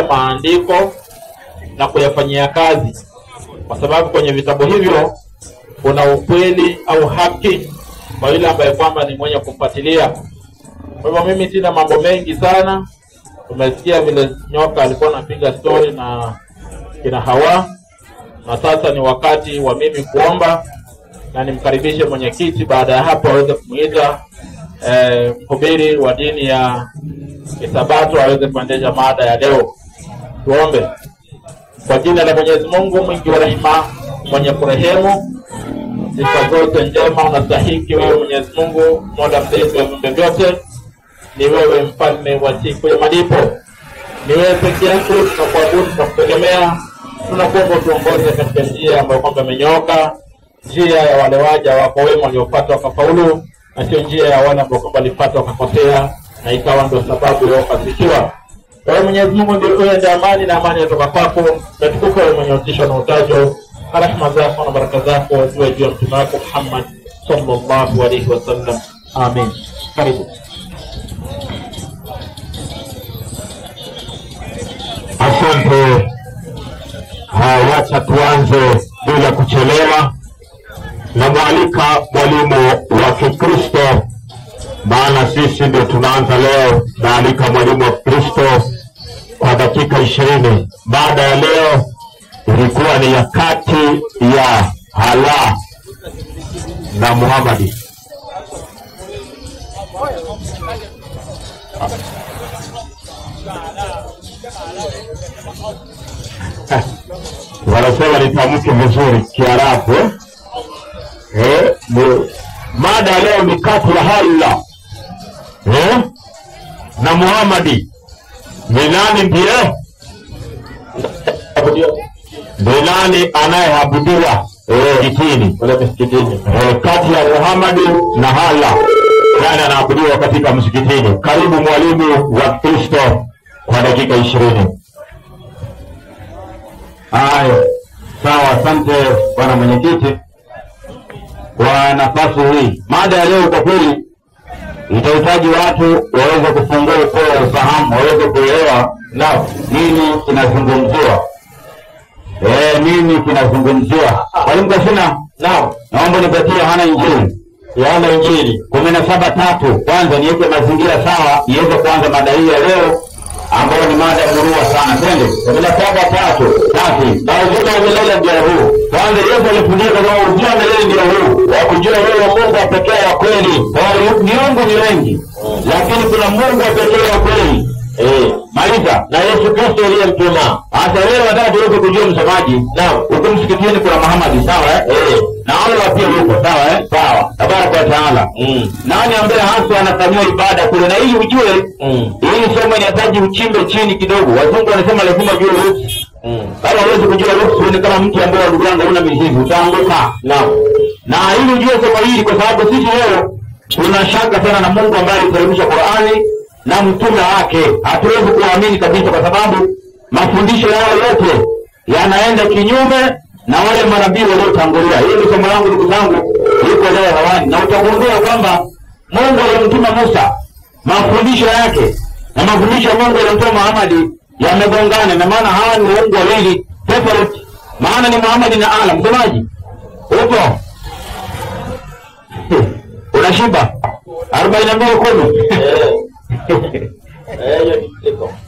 maandiko na kuyafanyia kazi, kwa sababu kwenye vitabu hivyo kuna ukweli au haki kwa yule ambaye kwamba ni mwenye kufuatilia. Kwa hivyo mimi sina mambo mengi sana. Tumesikia vile nyoka alikuwa anapiga story na kina Hawa, na sasa ni wakati wa mimi kuomba na nimkaribishe mwenyekiti baada ya hapo aweze kumuita mhubiri wa dini ya Kisabato aweze kuendesha mada ya leo. Tuombe. Kwa jina la Mwenyezi Mungu mwingi wa rehema, mwenye kurehemu, sifa zote njema unastahili wewe Mwenyezi Mungu, Mola mlezi wa viumbe vyote. Ni wewe mfalme wa siku ya malipo. Ni wewe pekee yako tunakuabudu na kutegemea. Tunakuomba tuongoze katika njia ambayo kwamba imenyooka, njia ya wale waja wako wema waliopata wakafaulu, na sio njia ya wale ambao kwamba walipata wakakosea na ikawa ndio sababu ya kufanikiwa. Wewe Mwenyezi Mungu ndiye amani, na amani kutoka kwako. Tukufu wewe mwenye utisho na utajo. Rehema zako na baraka zako ziwe juu ya mtume wako Muhammad sallallahu alaihi wasallam. Amen. Karibu. Asante. Wacha tuanze bila kuchelewa. Na mwalika mwalimu wa Kikristo, maana sisi ndio tunaanza leo. Naalika mwalimu wa Kristo kwa dakika 20. Baada ya leo ilikuwa ni yakati ya Hala na Muhammadi. Wanasema nitamke vizuri Kiarabu. Mada ya leo ni kati ya Hala na Muhammadi. Ni nani ndiye? Ni nani anayeabudiwa msikitini? Kati ya Muhammadi na Hala, nani anaabudiwa katika msikitini? Karibu mwalimu wa Kristo kwa dakika 20. Haya, sawa. Asante bwana mwenyekiti kwa nafasi hii. Mada ya leo kwa kweli itahitaji watu waweze kufungua upeo wa ufahamu, waweze kuelewa na nini kinazungumziwa. Nini kinazungumziwa? Mwalimu Kasina, naomba nipatie Yohana Injili 17:3. Kwanza niweke mazingira sawa iweze kuanza mada hii ya leo ambayo ni mada murua sana. Twende 17:3. Na uzima milele ndio huu. Kwanza Yesu alifundisha kwamba uzima milele ndio huu, wa kujua wewe Mungu pekee wa kweli. Miungu ni wengi, lakini kuna Mungu pekee wa kweli. Maliza na Yesu Kristo aliyemtuma. Hata leo nataka tuweze kujua msemaji. Huko msikitini kuna Muhammad, sawa na wale wapia huko, sawa. Tabaraka wa taala. Nani ambaye hasa anafanywa ibada kule, na hii ujue hii somo inahitaji uchimbe chini kidogo. Wazungu wanasema lazima ujue roots. Kama huwezi kujua roots ni kama mtu ambaye ndugu yangu huna mizizi utaanguka. Na hili ujue somo hili kwa sababu sisi leo tunashaka sana na Mungu ambaye aliteremsha Qur'ani na mtume wake. Hatuwezi kuamini kabisa kwa sababu mafundisho yao yote yanaenda kinyume na wale manabii waliotangulia. Hili ni somo langu ndugu zangu, liko leo hewani, na utagundua kwamba Mungu alimtuma Musa, mafundisho yake na mafundisho ya Mungu alimtuma Muhammad yamegongana, na maana hawa ni Mungu wawili tofauti. Maana ni Muhammad na Allah. Msemaji upo? Unashiba 42:10.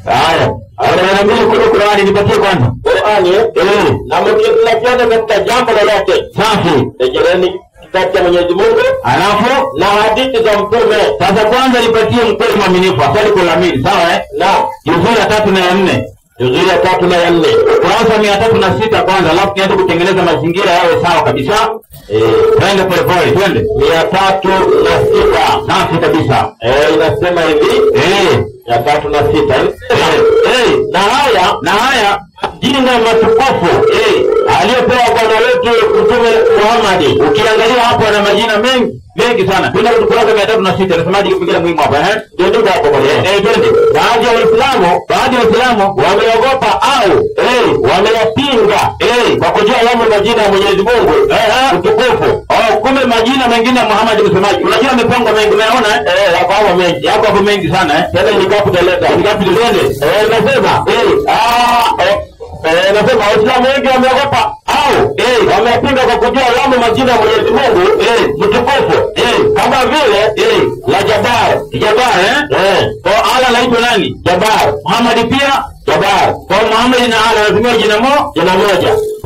Haya, Qur'ani nipatie kwanza. Qur'ani na mkilakiana katika jambo lolote safi, rejeleni kitabu cha Mwenyezi Mungu alafu na hadithi za mtume. Sasa kwanza nipatie mkweli mwaminifu asali kulamini, sawa na Yohana 3:4. Yohana 3:4. Kurasa 306 kwanza, alafu nianze kutengeneza mazingira yawe sawa kabisa. Twende pole pole, twende. 306. Safi kabisa. Inasema hivi. 306. Na haya jina matukufu aliyopewa Bwana wetu Mtume Muhammad. Ukiangalia hapo ana majina mengi sana. Kuna kurasa 306 nasemaje kupigia muhimu hapa ndio hapo kwa twende. Baadhi ya Waislamu wameogopa au wameyapinga kwa kujua yamo majina ya Mwenyezi Mungu mtukufu. Kumbe majina mengine ya Muhammad msemaji. Unajua mipango mengi unaona yako mengi sana. Tena nikapo teleza. Nasema anasema Waislamu wengi wameogopa au wamepinga kwa kujua alama majina ya Mwenyezi Mungu mtukufu kama vile la Jabbar. Kwa Allah anaitwa nani? Jabbar. Muhammad pia Jabbar. Kwa Muhammad na Allah anatumia jina moja.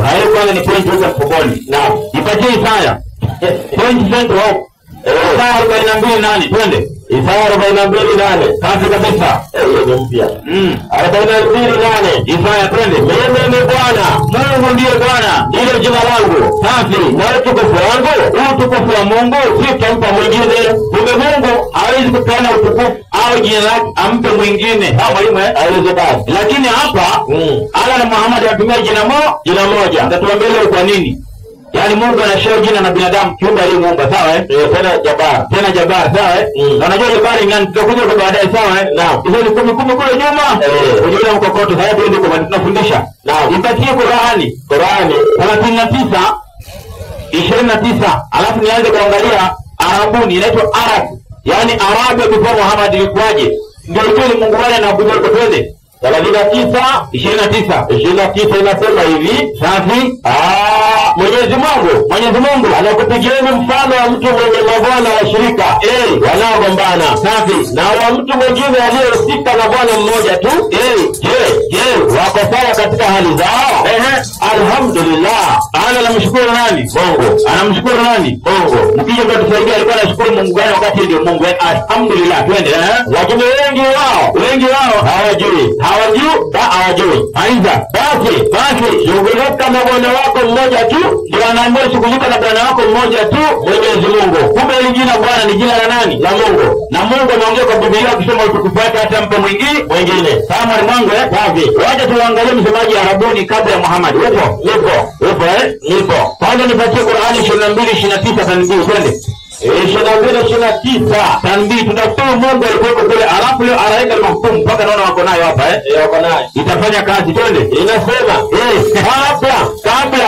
Hayo kwanza ni point za mfukoni. Naam. Ipatie Isaya. Point central. Isaya 42:8. Twende. Isaya 42:8. Kazi kabisa. Hiyo mpya. 42:8. Isaya twende. Mimi ni Bwana. Mungu ndiye Bwana. Hilo jina langu. Safi. Na utukufu wangu. Utukufu wa Mungu si tampa mwingine. Mungu hawezi kupeana utukufu au jina lake ampe mwingine. Hapo mwalimu hawezi basi. Lakini hapa Allah na Muhammad watumia jina moja. Nitatuambia kwa nini? Yaani Mungu anashare jina na binadamu kiumbe aliyemuumba, sawa tena Jabbar, sawa na unajua Jabbar ngani tutakuja kwa baadaye, sawa naam. Hizo ni 10 kule nyuma unajua mkokoto haya ndio kwa tunafundisha. Naam. Ipatie Qur'ani 39:29 alafu nianze kuangalia Arabuni inaitwa Arab. Yaani Arabu before Muhammad ilikuwaje? Ndio ile Mungu wale anaabudu kwa twende. 29 inasema hivi, safi. Mwenyezi Mungu anakupigieni mfano wa mtu mwenye mabwana washirika wanaogombana, safi, na wa mtu mwingine aliyehusika na bwana mmoja tu. Je, wako sawa katika hali zao? Alhamdulillah. Anamshukuru nani? Mungu. Anamshukuru nani? Mungu. Mkija kwa tusaidia alikuwa anashukuru Mungu gani wakati ndio Mungu? Alhamdulillah. Twende lakini wengi wao hawajui. Aiza basi shughulika na bwana wako mmoja tu. Ndio anaambiwa shughulika na bwana wako mmoja tu, Mwenyezi Mungu. Kumbe hili jina Bwana ni jina la nani? La Mungu. Na Mungu anaongea kwa Biblia akisema utukufu wake hata mpe mwingine. Kama ni Mungu safi. Wacha tuangalie msemaji Arabuni kabla ya Muhammad. Nipo. Kwanza nipatie Qur'ani 22:29 tanbihi twende. 22:29 tanbihi tutafute Mungu alikuwa kule alafu leo anaika mahukumu mpaka naona wako nayo hapa wako nayo. Itafanya kazi twende. Inasema kabla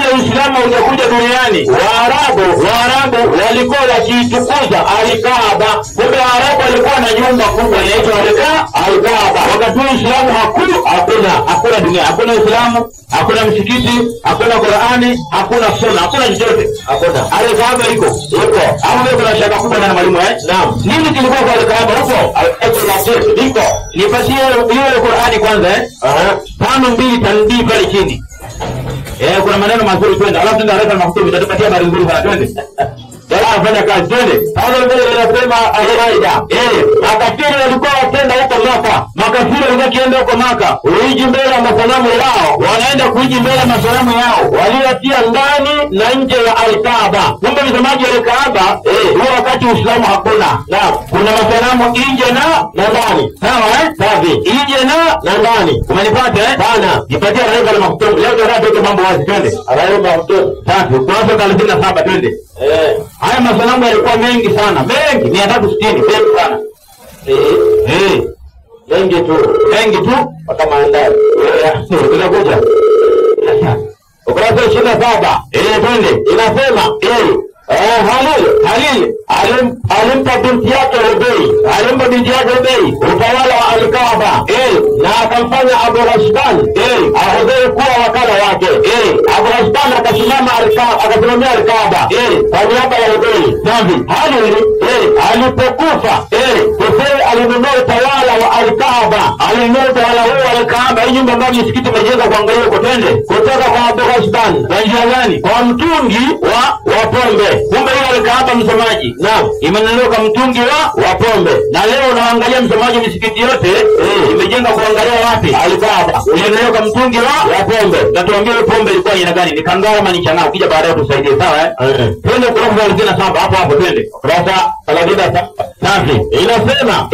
ya Uislamu hujakuja duniani Waarabu walikuwa wakitukuza Al-Kaaba. Kumbe Waarabu walikuwa na nyumba kubwa inaitwa Al-Kaaba. Wakati Uislamu hakuna dunia, hakuna Uislamu, hakuna msikiti, hakuna Qur'ani, hakuna sunna, hakuna chochote. Al-Kaaba iko. Hapo kuna shaka kubwa na mwalimu Naam. Nini kilikuwa kwa Al-Kaaba huko? Iko. Nipatie hiyo Qur'ani kwanza 5:2 tanbihi pale chini. Kuna maneno mazuri twende. Alafu ndio haraka na kutoa tutapatia habari nzuri sana twende. Fanya kazi twende. Hapo ndio inasema Al-Maida. Makafiri walikuwa wakenda huko Maka. Makafiri walikuwa kienda huko Maka. Uiji mbele ya masanamu yao. Wanaenda kuiji mbele ya masanamu yao. Waliotia ndani na nje ya Al-Kaaba. Kumbe msemaji wa Al-Kaaba huo wakati Uislamu hakuna. Naam. Kuna masanamu nje na ndani. Sawa Safi. Nje na ndani. Umenipata Bana. Nipatie raiba na makutoa. Leo ndio mambo wazi twende. Raiba makutoa. Safi. Kwanza 37 twende. Haya masanamu yalikuwa mengi sana. Mengi 360 mengi sana. Mengi tu mpaka maandali. Tunakuja. Ukurasa 27. Twende. Inasema Halil alimpa binti yake Rubei utawala wa Al-Kaaba na akamfanya Abu Rashdan ahodhe kuwa wakala wake. Abu Rashdan akasimamia Al-Kaaba kwa niaba ya Rubei. Halil alipokufa Hussein alinunua utawala wa Al-Kaaba. Alinunua utawala huo wa Al-Kaaba. Hii nyumba ambayo msikiti umejenga kuangalia kwa twende kutoka kwa Abu Rashdan. Kwa njia gani? Kwa mtungi wa pombe. Kumbe hiyo Al-Kaaba msemaji. Naam. Imenunuliwa kwa mtungi wa pombe. Na leo unaangalia msemaji misikiti yote imejenga kuangalia wapi? Al-Kaaba. Imenunuliwa kwa mtungi wa pombe. Na tuambie pombe ilikuwa aina gani? Ni kangara ama ni changao? Ukija baadaye tusaidie, sawa Twende kurasa 37 hapo twende. Kurasa 37. Safi. Inasema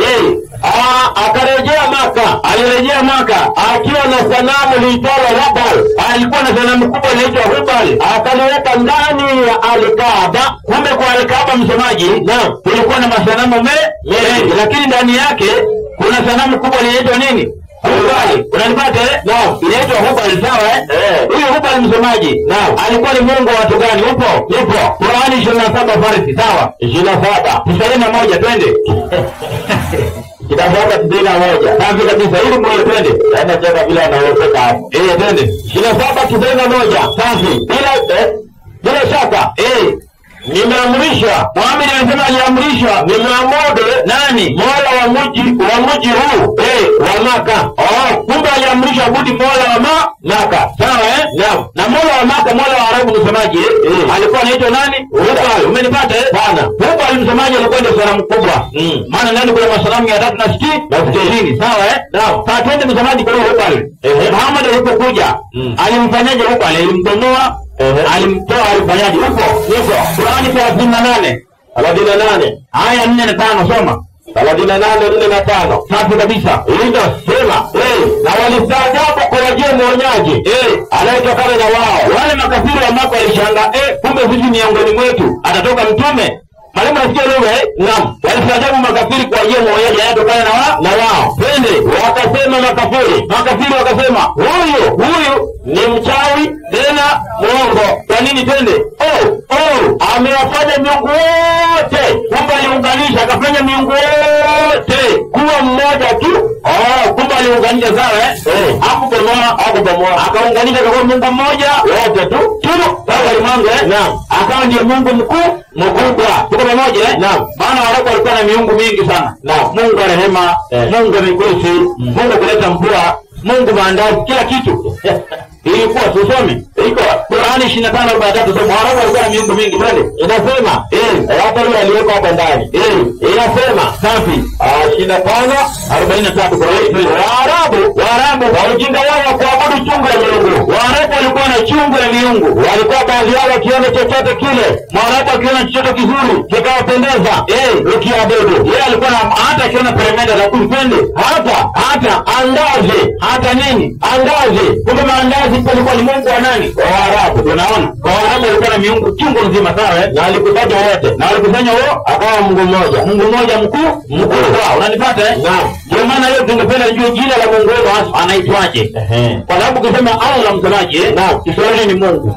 akarejea Maka. Alirejea Maka akiwa na sanamu liitwalo Hubal. Alikuwa na sanamu kubwa inaitwa Hubal. Akaliweka ndani ya Al-Kaaba. Kumbe kwa Al-Kaaba msemaji, naam, kulikuwa na masanamu mengi, lakini ndani yake kuna sanamu kubwa inaitwa nini? Hubal. Unanipata Naam. Inaitwa Hubal, sawa Huyo Hubal msemaji, naam, alikuwa ni mungu wa watu gani? Upo. Qur'ani 27 Farisi, sawa? 27. 91 twende. kitabu cha 91. Safi kabisa. Ili mwe twende. Yaani cheka vile anaelekea hapo. Twende. 27:91. Safi. Bila shaka. Nimeamrishwa. Muhammad anasema aliamrishwa. Nimeamuru nani? Mola wa mji huu. Wa Maka. Kumbe aliamrishwa abudi Mola wa Maka. Sawa Naam. Na Mola wa Maka, Mola wa Arabu msemaji alikuwa anaitwa nani? Hubal. Umenipata Bana. Hubal msemaji alikuwa ndio sanamu kubwa. Maana ndani kuna masanamu ya 360. Sawa Naam. Sasa twende msemaji kwa Hubal. Muhammad alipokuja alimfanyaje Hubal? Alimtonoa, alimtoa, alifanyaje huko? Qur'ani 38. Aya 4 na 5 soma. 38:4-5. Safi kabisa. Inasema na walistaajabu kurejea mwonyaji anayetokana na wao. Wale makafiri wa Maka walishangaa, kumbe sisi miongoni mwetu atatoka mtume. Mwalimu nasikia lugha Naam. Walistaajabu makafiri kwa ajili mwonyaji anayetokana na wao. Twende. Wakasema makafiri wakasema, huyu ni mchawi tena mwongo. Kwa nini? Twende. Amewafanya miungu wote. Kumbe aliunganisha, akafanya miungu wote kuwa mmoja tu. Kumbe aliunganisha, sawa Hakubomoa. Akaunganisha kwa Mungu mmoja wote tu. Sawa limango Naam. Akawa ndio Mungu mkubwa. Tuko pamoja Naam. Maana wale walikuwa na miungu mingi sana. Naam. Mungu wa rehema, Mungu wa mikosi, Mungu kuleta mvua, Mungu maandazi, kila kitu. Ilikuwa tusome. Iko Qur'ani 25:43 soma. Wale walikuwa na miungu mingi pale. Inasema hata yule aliyeko hapa ndani. Inasema safi. 25:43 Qur'ani. Waarabu walijinga wao kuabudu chungu ya miungu. Waarabu walikuwa na chungu ya miungu. walikuwa baadhi yao wakiona chochote kile. Mwarabu akiona chochote kizuri kikawapendeza ukiabudu. Yeye alikuwa hata akiona peremende za kumpende. Hata andazi. Hata nini? Andazi. Kumbe maandazi kulikuwa ni Mungu wa nani? Waarabu. Tunaona kwa Waarabu walikuwa na miungu chungu nzima, sawa Na alikusanya wote. Na walikusanya wao akawa Mungu mmoja mkuu. Unanipata Naam. Ndio maana leo tungependa njoo jina la Mungu wetu anaitwaje? Kwa sababu ukisema Allah msemaji Naam. Kiswahili ni Mungu.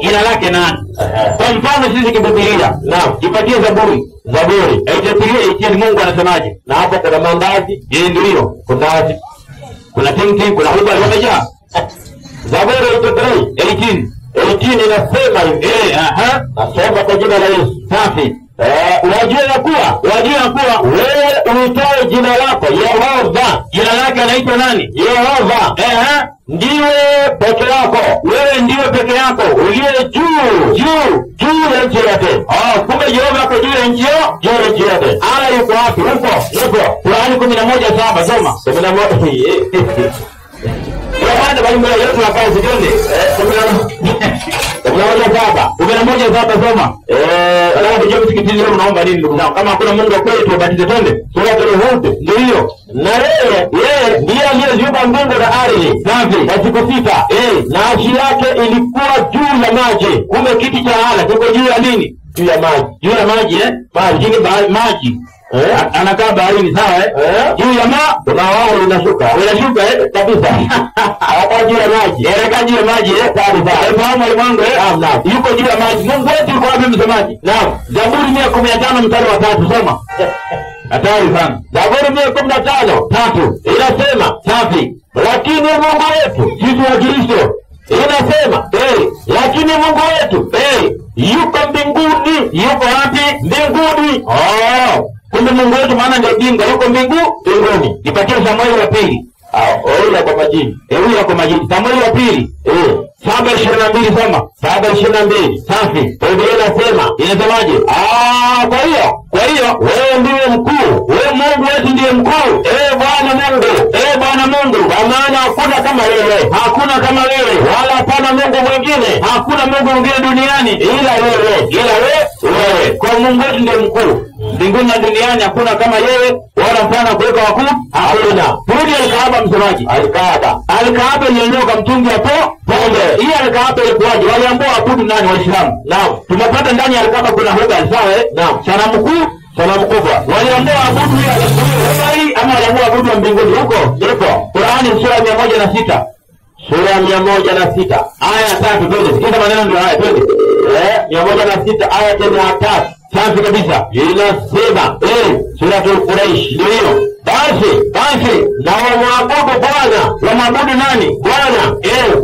Jina lake nani? Kwa mfano sisi Kibiblia. Naam. Jipatie Zaburi. Aitapigie Mungu anasemaje? Na hapo kuna mandazi. Ndio. Kuna tingi, kuna huba wamejaa. Zaburi 18 inasema hivi. Nasoma kwa jina la Yesu. Safi. Wajua ya kuwa wewe uitoe jina lako Yehova. Jina lake anaitwa nani? Yehova. Ndiwe peke yako. Wewe ndiwe peke yako uliye juu ya nchi yote. Kumbe Yehova ako juu ya nchi yote. Ala yuko wapi? Huko. Qur'ani 11:7 soma. 11. Bwana bali mbele yetu na kazi twende. 11:7 soma. Alafu tujue msikitini leo unaomba nini ndugu zangu? Kama hakuna Mungu wa kweli tubatize twende. Suratul Hud. Ndio. Na yeye ndiye aliyeziumba mbingu na ardhi. Safi. Kwa siku 6. Na arshi yake ilikuwa juu ya maji. Kumbe kiti cha Allah kiko juu ya nini? Juu ya maji. Maji. Anakaa baharini, sawa Juu ya kuna wao unashuka kabisa. Hapo juu ya maji. Anakaa juu ya maji sawa. Fahamu alimango yuko juu ya maji. Mungu wetu yuko wapi msemaji? Naam. Zaburi 115:3 soma. Hatari sana. Zaburi 115:3 inasema safi. Lakini Mungu wetu sisi wa Kristo inasema lakini Mungu wetu yuko mbinguni. Yuko wapi? Mbinguni. Kumbe Mungu wetu maana ndio bingu, yuko mbinguni. Nipatie Samueli wa pili. Huyu kwa majini. Huyu kwa majini. Samueli wa pili. 7:22 soma. 7:22. Safi. Biblia inasemaje? Kwa hiyo wewe ndiye mkuu. Wewe Mungu wetu ndiye mkuu. Bwana Mungu. Kwa maana hakuna kama wewe. Wala hapana Mungu mwingine. Hakuna Mungu mwingine duniani ila wewe. Kwa Mungu wetu ndiye mkuu. Mbinguni na duniani hakuna kama yeye, wala mfano kuweka wakuu hakuna. Rudi Al-Kaaba msemaji. Al-Kaaba iliondoka mtungi hapo pombe. Hii Al-Kaaba ilikuwaje? Waliambiwa waabudu nani? Waislamu. Naam. Tumepata ndani ya Al-Kaaba kuna Hubal, sawa Naam. Sanamu kubwa. Waliambiwa waabudu hii ama waliambiwa waabudu mbinguni huko? Ndipo. Qur'ani sura 106. Sura 106 aya 3 twende. Sikiza maneno ndio haya twende. 106 aya 3. Safi kabisa. Inasema Suratul Quraish. ndio. basi na wamwabudu Bwana. Wamwabudu nani? Bwana.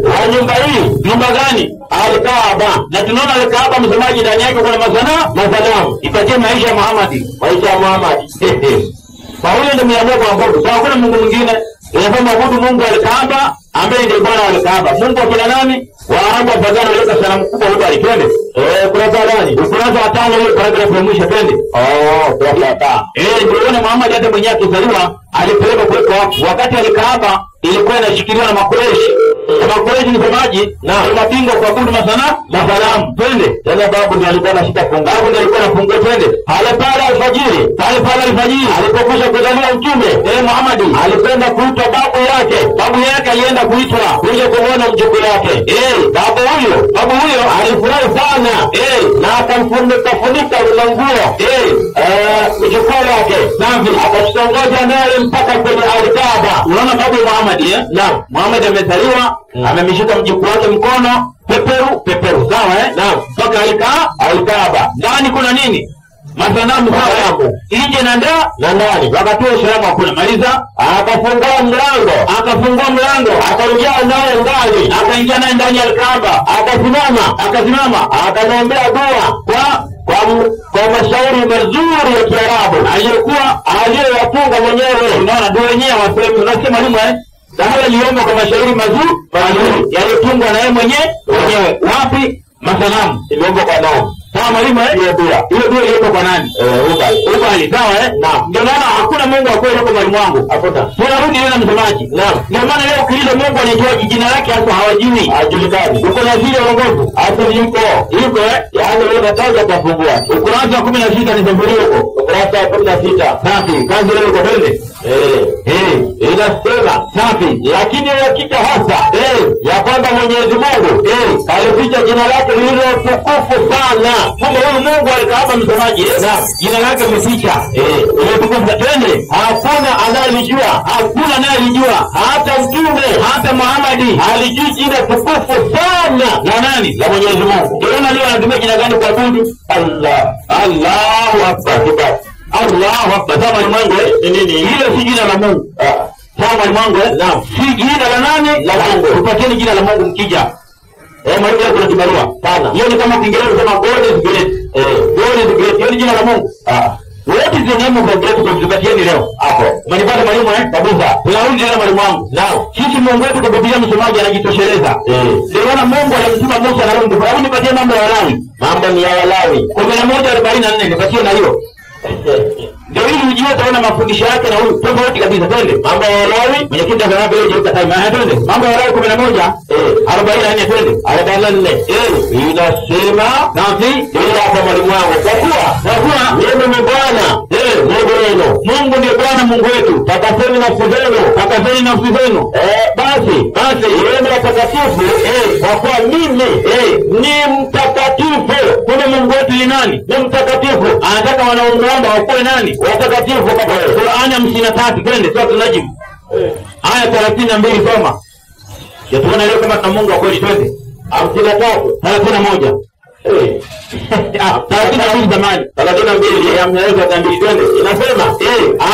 Wa nyumba hii. Nyumba gani? Al-Kaaba. Na tunaona Al-Kaaba msemaji ndani yake kuna masanamu. Ipatie maisha ya Muhammad. Kwa hiyo ndio mnaamua kuabudu. Kwa hakuna Mungu mwingine. Unafaa kuabudu Mungu Al-Kaaba ambaye ndiye Bwana wa Al-Kaaba. Mungu akina nani? Waarabu wapagana waleta sanamu kubwa huko alikende. Kurasa gani? Ukurasa wa 5 ile paragraph ya mwisho twende. Kurasa wa 5. Ndio Muhammad hata mwenyewe akizaliwa alipelekwa kuwekwa hapo. Wakati Al-Kaaba ilikuwa inashikiliwa na Makureishi. Makureishi ni semaji na mapinga kuabudu masanamu. Twende. Tena babu ndiye alikuwa anashika funga. Babu ndiye alikuwa anafunga twende. Pale alfajiri alipokwisha kuzaliwa mtume Muhammad alipenda kuitwa babu yake alienda kuitwa kuja kuona mjukuu wake. Babu huyo alifurahi sana. Na akamfunika na nguo. Mjukuu wake. Nabi akasongoza naye mpaka kwenye Al-Kaaba. Unaona babu Muhammad Naam. Muhammad amezaliwa, amemshika mjukuu wake mkono, peperu. Sawa Naam. Mpaka Al-Kaaba. Ndani kuna nini? Masanamu sawa. Nje na ndani. Wakati wa Uislamu hakuna. Maliza. Akafungua mlango. Akaingia naye ndani. Akaingia naye ndani ya Al-Kaaba. Akasimama. Akaombea dua kwa mashairi mazuri ya Kiarabu aliyoyatunga mwenyewe. Unaona dua yenyewe wasema unasema nini Dahara aliomba kwa mashairi mazuri yaliyotungwa na yeye mwenyewe. Wapi? Masanamu. Iliomba kwa nani? Sawa mwalimu Hiyo dua iliomba kwa nani? Ubali. Sawa Naam. Ndio maana hakuna Mungu wa kweli kwa mwalimu wangu. Hakuna. Tunarudi na msemaji. Naam. Ndio maana leo ukiuliza Mungu anaitwa jina lake hasa hawajui. Hajulikani. Uko na zile uongofu. Hasa yuko. Yaani wewe unataka kufungua. Ukurasa wa 16 ni Zaburi huko. Ukurasa wa 16. Safi. Kazi leo kwa mbele. Inasema safi. Lakini hakika hasa ya kwamba Mwenyezi Mungu alificha jina lake lililo tukufu sana. Kumbe huyu Mungu Al-Kaaba msemaji jina lake mficha. Tukufu twende. Hakuna anayelijua hata mtume hata Muhammad alijui jina tukufu sana la nani? La Mwenyezi Mungu. Tunaona leo anatumia jina gani kwa kuabudu? Allahu Akbar. Allahu Akbar. Sawa mwanangu nini? Hilo si jina la Mungu. Sawa mwanangu Naam. Si jina la nani? La Mungu. Tupateni jina la Mungu mkija. Mwalimu kuna kibarua sana. Hiyo ni kama Kiingereza kama God is great. God is great. Hiyo ni jina la Mungu. What is the name of the great God? Tupatieni leo hapo. Umenipata mwalimu kabisa. Tunarudi tena mwalimu wangu. Naam. Sisi Mungu wetu kwa Biblia msomaji anajitosheleza. Ndio maana Mungu alimtuma Musa na Haruni. Hebu nipatie mambo ya Walawi. Mambo ni ya Walawi. 11:44 nipatie na hiyo. Ndio hili ujue utaona mafundisho yake na huyu tofauti kabisa. Twende. Mambo ya Walawi, mwenyekiti anaambia leo jeuka time. Twende. Mambo ya Walawi 11:44 twende. 44. Inasema nasi ndio hapa mwalimu wangu. Kwa kuwa mimi ni Bwana. Mungu ndiye Bwana Mungu wetu. Takaseni nafsi zenu. Basi yeye ni mtakatifu. Kwa kuwa mimi ni mtakatifu. Kuna Mungu wetu ni nani? Ni mtakatifu. Anataka wanaomba wakuwe nani? Watakatifu. Kwa Qur'ani 53 twende sura tunajibu. Aya 32 soma. Tunaona leo kama tuna Mungu wa kweli twende. 31. 32 zamani. 32 ya mnaweza tambili twende. Inasema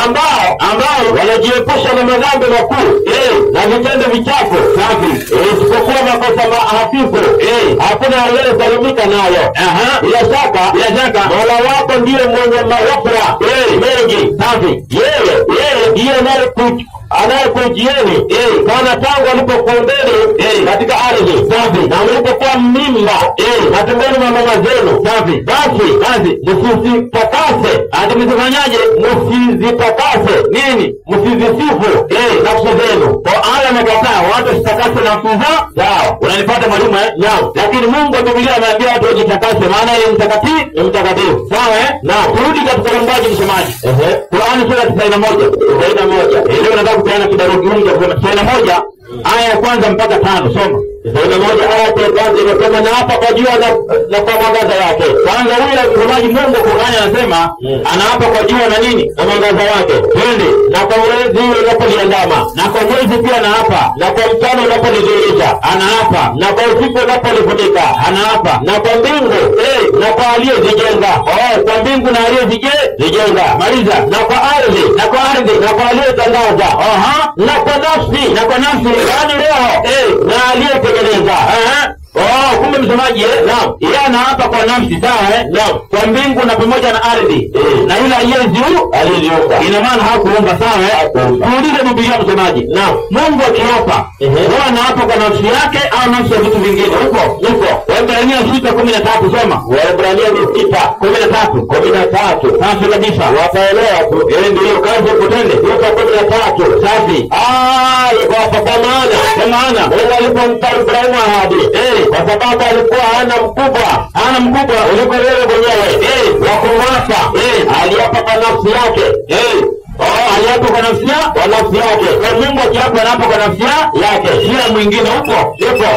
ambao wanajiepusha na madhambi makuu na vitendo vichafu. Safi. Isipokuwa makosa hafifu. Hakuna aliyesalimika nayo. Bila shaka Mola wako ndiye mwenye maghfira mengi. Safi. Yeye ndiye anayekujieni kana tangu alipokuumbeni katika ardhi. Safi. Na mlipokuwa mimba matumboni mwa mama zenu. Safi. Basi msizitakase. Msifanyaje? Msizitakase nini? Msizisifu nafsi zenu. Kwa aya amekataa watu sitakase nafsi zao. Unanipata mwalimu Naam. Lakini Mungu wa Biblia ameambia watu wajitakase maana yeye ni mtakatifu. Sawa Naam. Turudi katika mbaji msomaji. Qur'ani sura 91. Leo nataka kupeana kidogo kiungo kwa 91 aya ya kwanza mpaka 5 soma. 21 aya ya kwanza inasema na hapa kwa jua na kwa mwangaza wake. Kwanza huyu msomaji Mungu Qur'ani anasema anaapa kwa jua na nini? Na mwangaza wake. Twende. Na kwa mwezi unapoliandama, na kwa mwezi pia anaapa, na kwa mchana unapolidhihirisha anaapa, na kwa usiku unapolifunika anaapa, na kwa mbingu na kwa aliyezijenga. Kwa mbingu na aliyezijenga. Maliza. Na kwa ardhi, na kwa aliyetandaza. Na kwa nafsi, yaani roho na aliyetengeneza. Kumbe msomaji naam, yeye anaapa kwa nafsi, sawa naam, kwa mbingu na pamoja na ardhi na yule aliyeziumba. Ina maana hakuumba, sawa Muulize Biblia msomaji. Naam, Mungu akiapa huwa anaapa kwa nafsi yake au nafsi ya vitu vingine? Huko Waebrania 6:13 soma. Waebrania 6:13 safi kabisa, wataelewa tu. Ndio kazi kutende 6:13 safi. Kwa maana Mungu alipompa Ibrahimu ahadi kwa sababu alikuwa hana mkubwa uliko wewe mwenyewe wa kumwapa. Aliapa kwa nafsi yake. Aliapa kwa nafsi yake. Kwa Mungu akiapa anaapa kwa nafsi yake. Kila mwingine huko.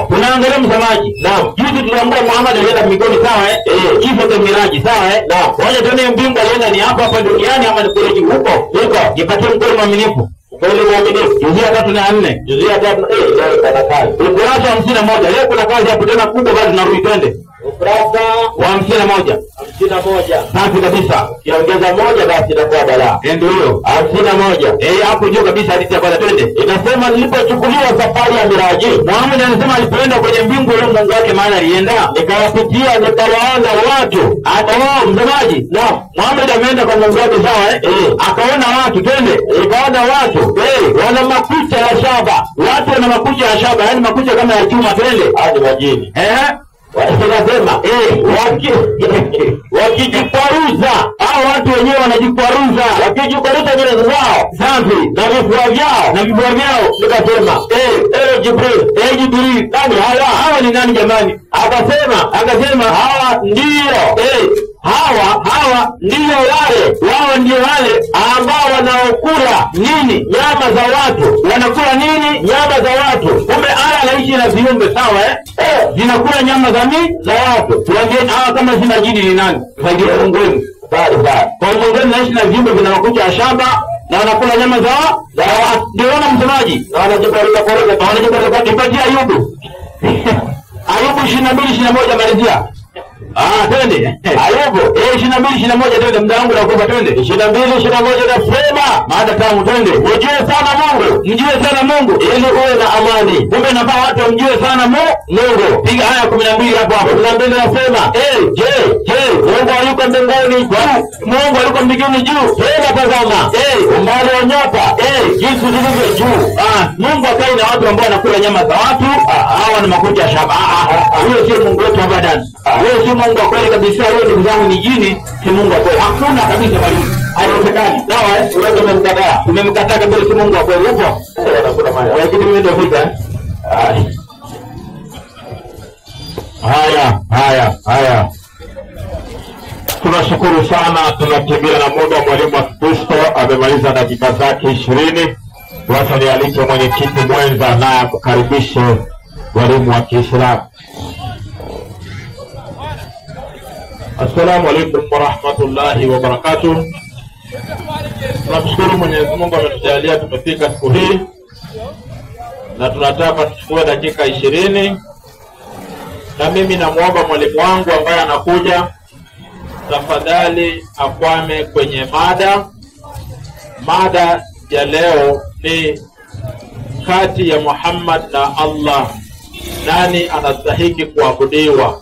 Tunaangalia msamaji. Naam. Juzi tuliambiwa Muhammad alienda mbinguni, sawa kifo cha miraji, sawa naam. Waje tuone mbingu alienda ni hapa duniani ama ni kule juu huko. Jipatie mkono mwaminifu. Kweli mwaminifu. Juzia 3:4. Juzia 3 kana kazi. Ukurasa wa 51. Leo kuna kazi hapo tena kubwa, bado tunarudi twende. Ukurasa wa 51. Safi kabisa. Kiongeza moja basi itakuwa balaa. Ndio hiyo. 51. Hapo juu kabisa hadithi ya kwanza twende. Inasema nilipochukuliwa safari ya miraji. Muhammad anasema alipoenda kwenye mbingu ile Mungu wake maana alienda. Nikawapitia nikawaona watu. Msomaji. Naam. Muhammad ameenda kwa Mungu wake, sawa akaona watu, twende. Nikaona watu. Wana makucha ya shaba. Watu wana makucha ya shaba, yani makucha kama ya chuma, twende. Hadi majini. Wanasema wakijikwaruza au watu wenyewe wanajikwaruza, wakijikwaruza nywele zao safi na vifua vyao. Nikasema Jibril, nani hawa ni nani jamani? Akasema hawa ndio wao ndio wale ambao wanaokula nini? Nyama za watu. Wanakula nini? Nyama za watu. Kumbe aya anaishi na viumbe, sawa zinakula nyama za watu. Tuambie hawa kama zina jini ni nani? Saidia Mungu wenu. Bali. Kwa Mungu anaishi na viumbe vinavyokuja shamba na wanakula nyama za watu. Ndio wana msemaji. Na wanajipatia nipatie Ayubu. Ayubu 22:21 malizia. Twende. Ayubu 22:21 twende, muda wangu nakupa, twende. 22:21 nasema maada tamu, twende. Mjue sana Mungu ili uwe na amani. Kumbe nafaa watu mjue sana Mungu. Piga aya 12 hapo. 12 nasema Mungu yuko mbinguni juu. Mungu yuko mbinguni juu. Tazama umbali wa nyota jinsi zilivyo juu. Mungu akai na watu ambao wanakula nyama za watu. Hawa ni makucha ya shaba. Huyo sio Mungu wetu abadan. Huyo sio Mungu kweli kabisa. Huyo ndugu zangu ni jini, si Mungu kweli. Hakuna kabisa bali. Haiwezekani. Sawa wewe umemkataa. Umemkataa kabisa, si Mungu kweli. Upo. Unakula mali. Wewe kitu mimi ndio fika. Haya. Tunashukuru sana, tunakimbia na muda. Mwalimu wa Kristo amemaliza dakika zake 20. Sasa nialike mwenyekiti mwenza naye akukaribishe walimu wa Kiislamu. Assalamu alaikum warahmatullahi wabarakatuh. Tunamshukuru Mwenyezi Mungu ametujalia tumefika siku hii, na tunataka tuchukue dakika 20, na mimi namuomba mwalimu wangu ambaye anakuja tafadhali akwame kwenye mada ya leo ni kati ya Muhammad na Allah, nani anastahili kuabudiwa?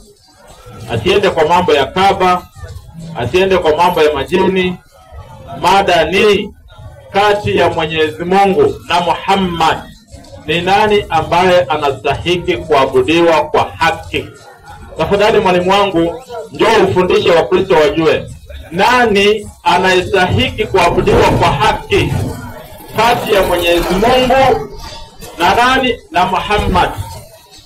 Asiende kwa mambo ya Kaaba, asiende kwa mambo ya majini. Mada ni kati ya Mwenyezi Mungu na Muhammad, ni nani ambaye anastahili kuabudiwa kwa haki? Tafadhali mwalimu wangu, njoo ufundishe Wakristo wajue nani anastahili kuabudiwa kwa haki kati ya Mwenyezi Mungu na nani na Muhammad.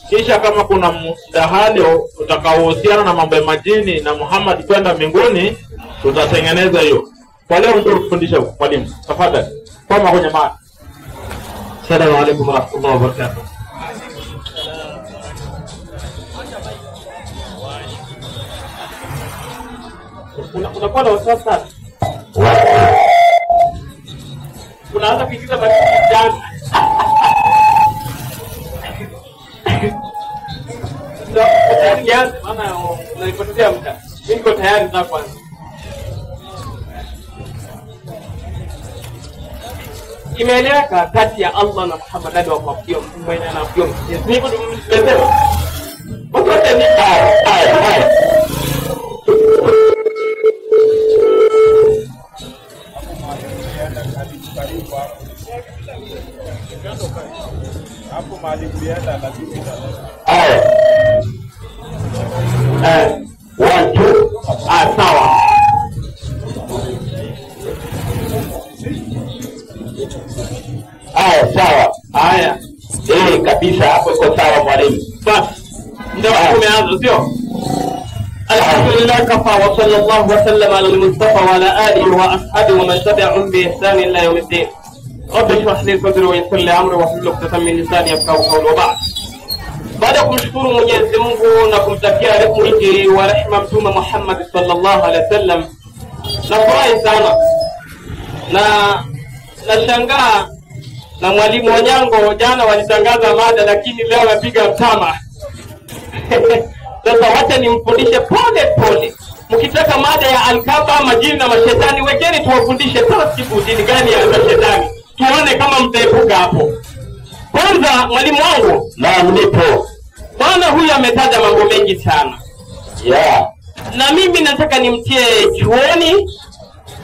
Kisha kama kuna mdahalo utakaohusiana na mambo ya majini na Muhammad kwenda mbinguni, tutatengeneza hiyo. Kwa leo ndio kufundisha mwalimu. Tafadhali kama kwenye mada. Assalamu alaykum warahmatullahi wabarakatuh. unakuwa na wasiwasi sana. Unaanza kuigiza basi jana. Tayari maana unanipotezea muda. Mimi niko tayari za kwanza. Imeeleweka kati ya Allah na Muhammad wa kuabudiwa mtume na anabudiwa Mwenyezi Mungu. Tumesema wote ni haya. Hapo mahali kulienda lazima. Watu sawa. Sawa. Haya. Kabisa hapo iko sawa mwalimu. Basi ndio tumeanza sio? Alhamdulillah kafa wa sallallahu wa sallam ala al-Mustafa wa ala alihi wa ashabihi wa man tabi'ahum bi ihsan ila yawm al-din. Rabbi shrah li sadri wa yassir li amri wa hlul 'uqdatan min lisani yafqahu qawli wa ba'd. Baada kumshukuru Mwenyezi Mungu na kumtakia rehema wa rehema Mtume Muhammad sallallahu alaihi wasallam, nafurahi sana na nashangaa na mwalimu Onyango jana walitangaza mada lakini leo wapiga mtama. Sasa wacha nimfundishe pole pole. Mkitaka mada ya Al-Kaaba, majini na mashetani, wekeni tuwafundishe taratibu dini gani ya mashetani. Tuone kama mtaepuka hapo. Kwanza mwalimu wangu, naam nipo. bwana huyu ametaja mambo mengi sana. Na mimi nataka nimtie chuoni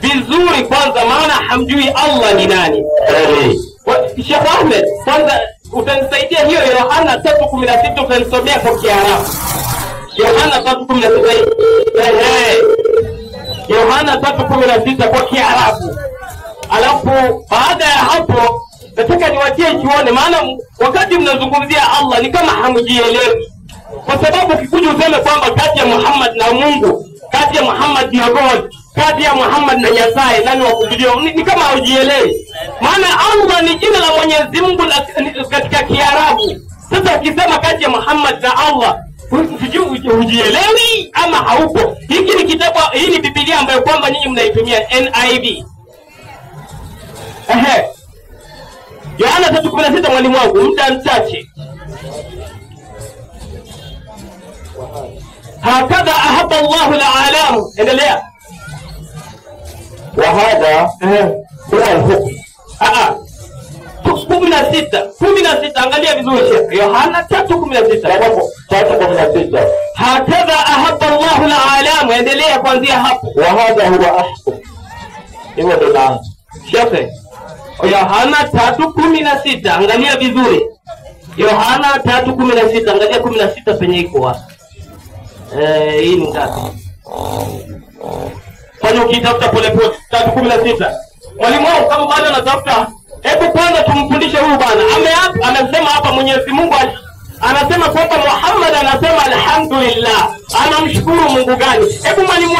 vizuri kwanza, maana hamjui Allah ni nani. Sheikh Ahmed, kwanza utanisaidia hiyo Yohana 3:16 utanisomea kwa Kiarabu. Yohana 3:16. Yohana 3:16 kwa Kiarabu. Alafu baada ya hapo nataka niwatie chuoni, maana wakati mnazungumzia Allah ni kama hamjielewi. Kwa sababu ukikuja useme kwamba kati ya Muhammad na Mungu, kati ya Muhammad na God, kati ya Muhammad na Nyasaye nani wakusudiwa, ni kama hujielewi. Maana Allah ni jina la Mwenyezi Mungu katika Kiarabu. Sasa ukisema kati ya Muhammad na Allah, hujielewi ama haupo. Hiki ni kitabu, hii ni Biblia ambayo kwamba nyinyi mnaitumia NIV. Yohana 3:16 mwalimu wangu, muda mchache. Hakadha ahabba Allahu al-alam. Endelea. Wahada huwa al-hukm. 16 angalia vizuri Sheikh. Yohana 3:16. Hakadha ahabba Allahu al-alam. Endelea kuanzia hapo. Wahada huwa ahkum. Hiyo ndio naanza. Sheikh. Yohana 3:16 angalia vizuri. Yohana 3:16 angalia 16 penye iko wapi? Hii ni ngapi? Fanya ukitafuta pole pole 3:16. Mwalimu wangu kama bado anatafuta, hebu kwanza tumfundishe huyu bwana. Amesema hapa Mwenyezi Mungu anasema kwamba Muhammad anasema alhamdulillah. Anamshukuru Mungu gani? Hebu mwalimu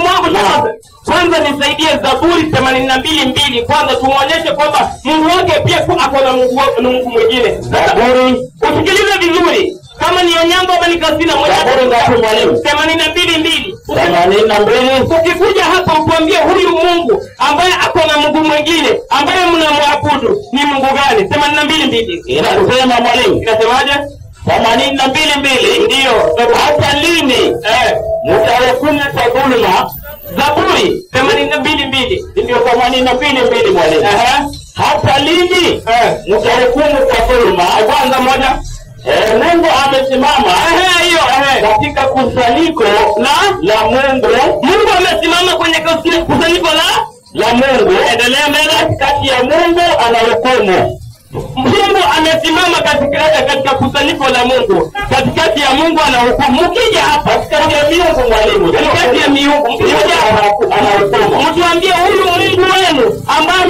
wangu kwanza nisaidie Zaburi 82:2. Kwanza tumuonyeshe kwamba Mungu wake pia ako na Mungu mwingine. Zaburi, usikilize vizuri. Kama ni Onyango ama ni Kasina moja. Zaburi ngapi mwalimu? 82:2. 82. Ukikuja hapa utuambie huyu Mungu ambaye ako na Mungu mwingine ambaye mnamwabudu ni Mungu gani? 82:2. Inasema mwalimu. Inasemaje? 82:2. Ndio. Hata lini mtawakunya dhulma? Zaburi 82:2. Ndio 82:2 mwalimu. Hata lini mtahukumu kwa dhulma? Kwanza moja. Mungu amesimama Hiyo katika kusanyiko la Mungu. Mungu amesimama kwenye kusanyiko la Mungu. Endelea mbele. Kati ya Mungu anahukumu. Mungu amesimama katika kusanyiko la Mungu. Katikati ya Mungu anahukumu. Mkija hapa katikati ya miungu mwalimu. Katikati ya miungu. Mkija hapa anahukumu. Mtuambie huyu Mungu wenu ambaye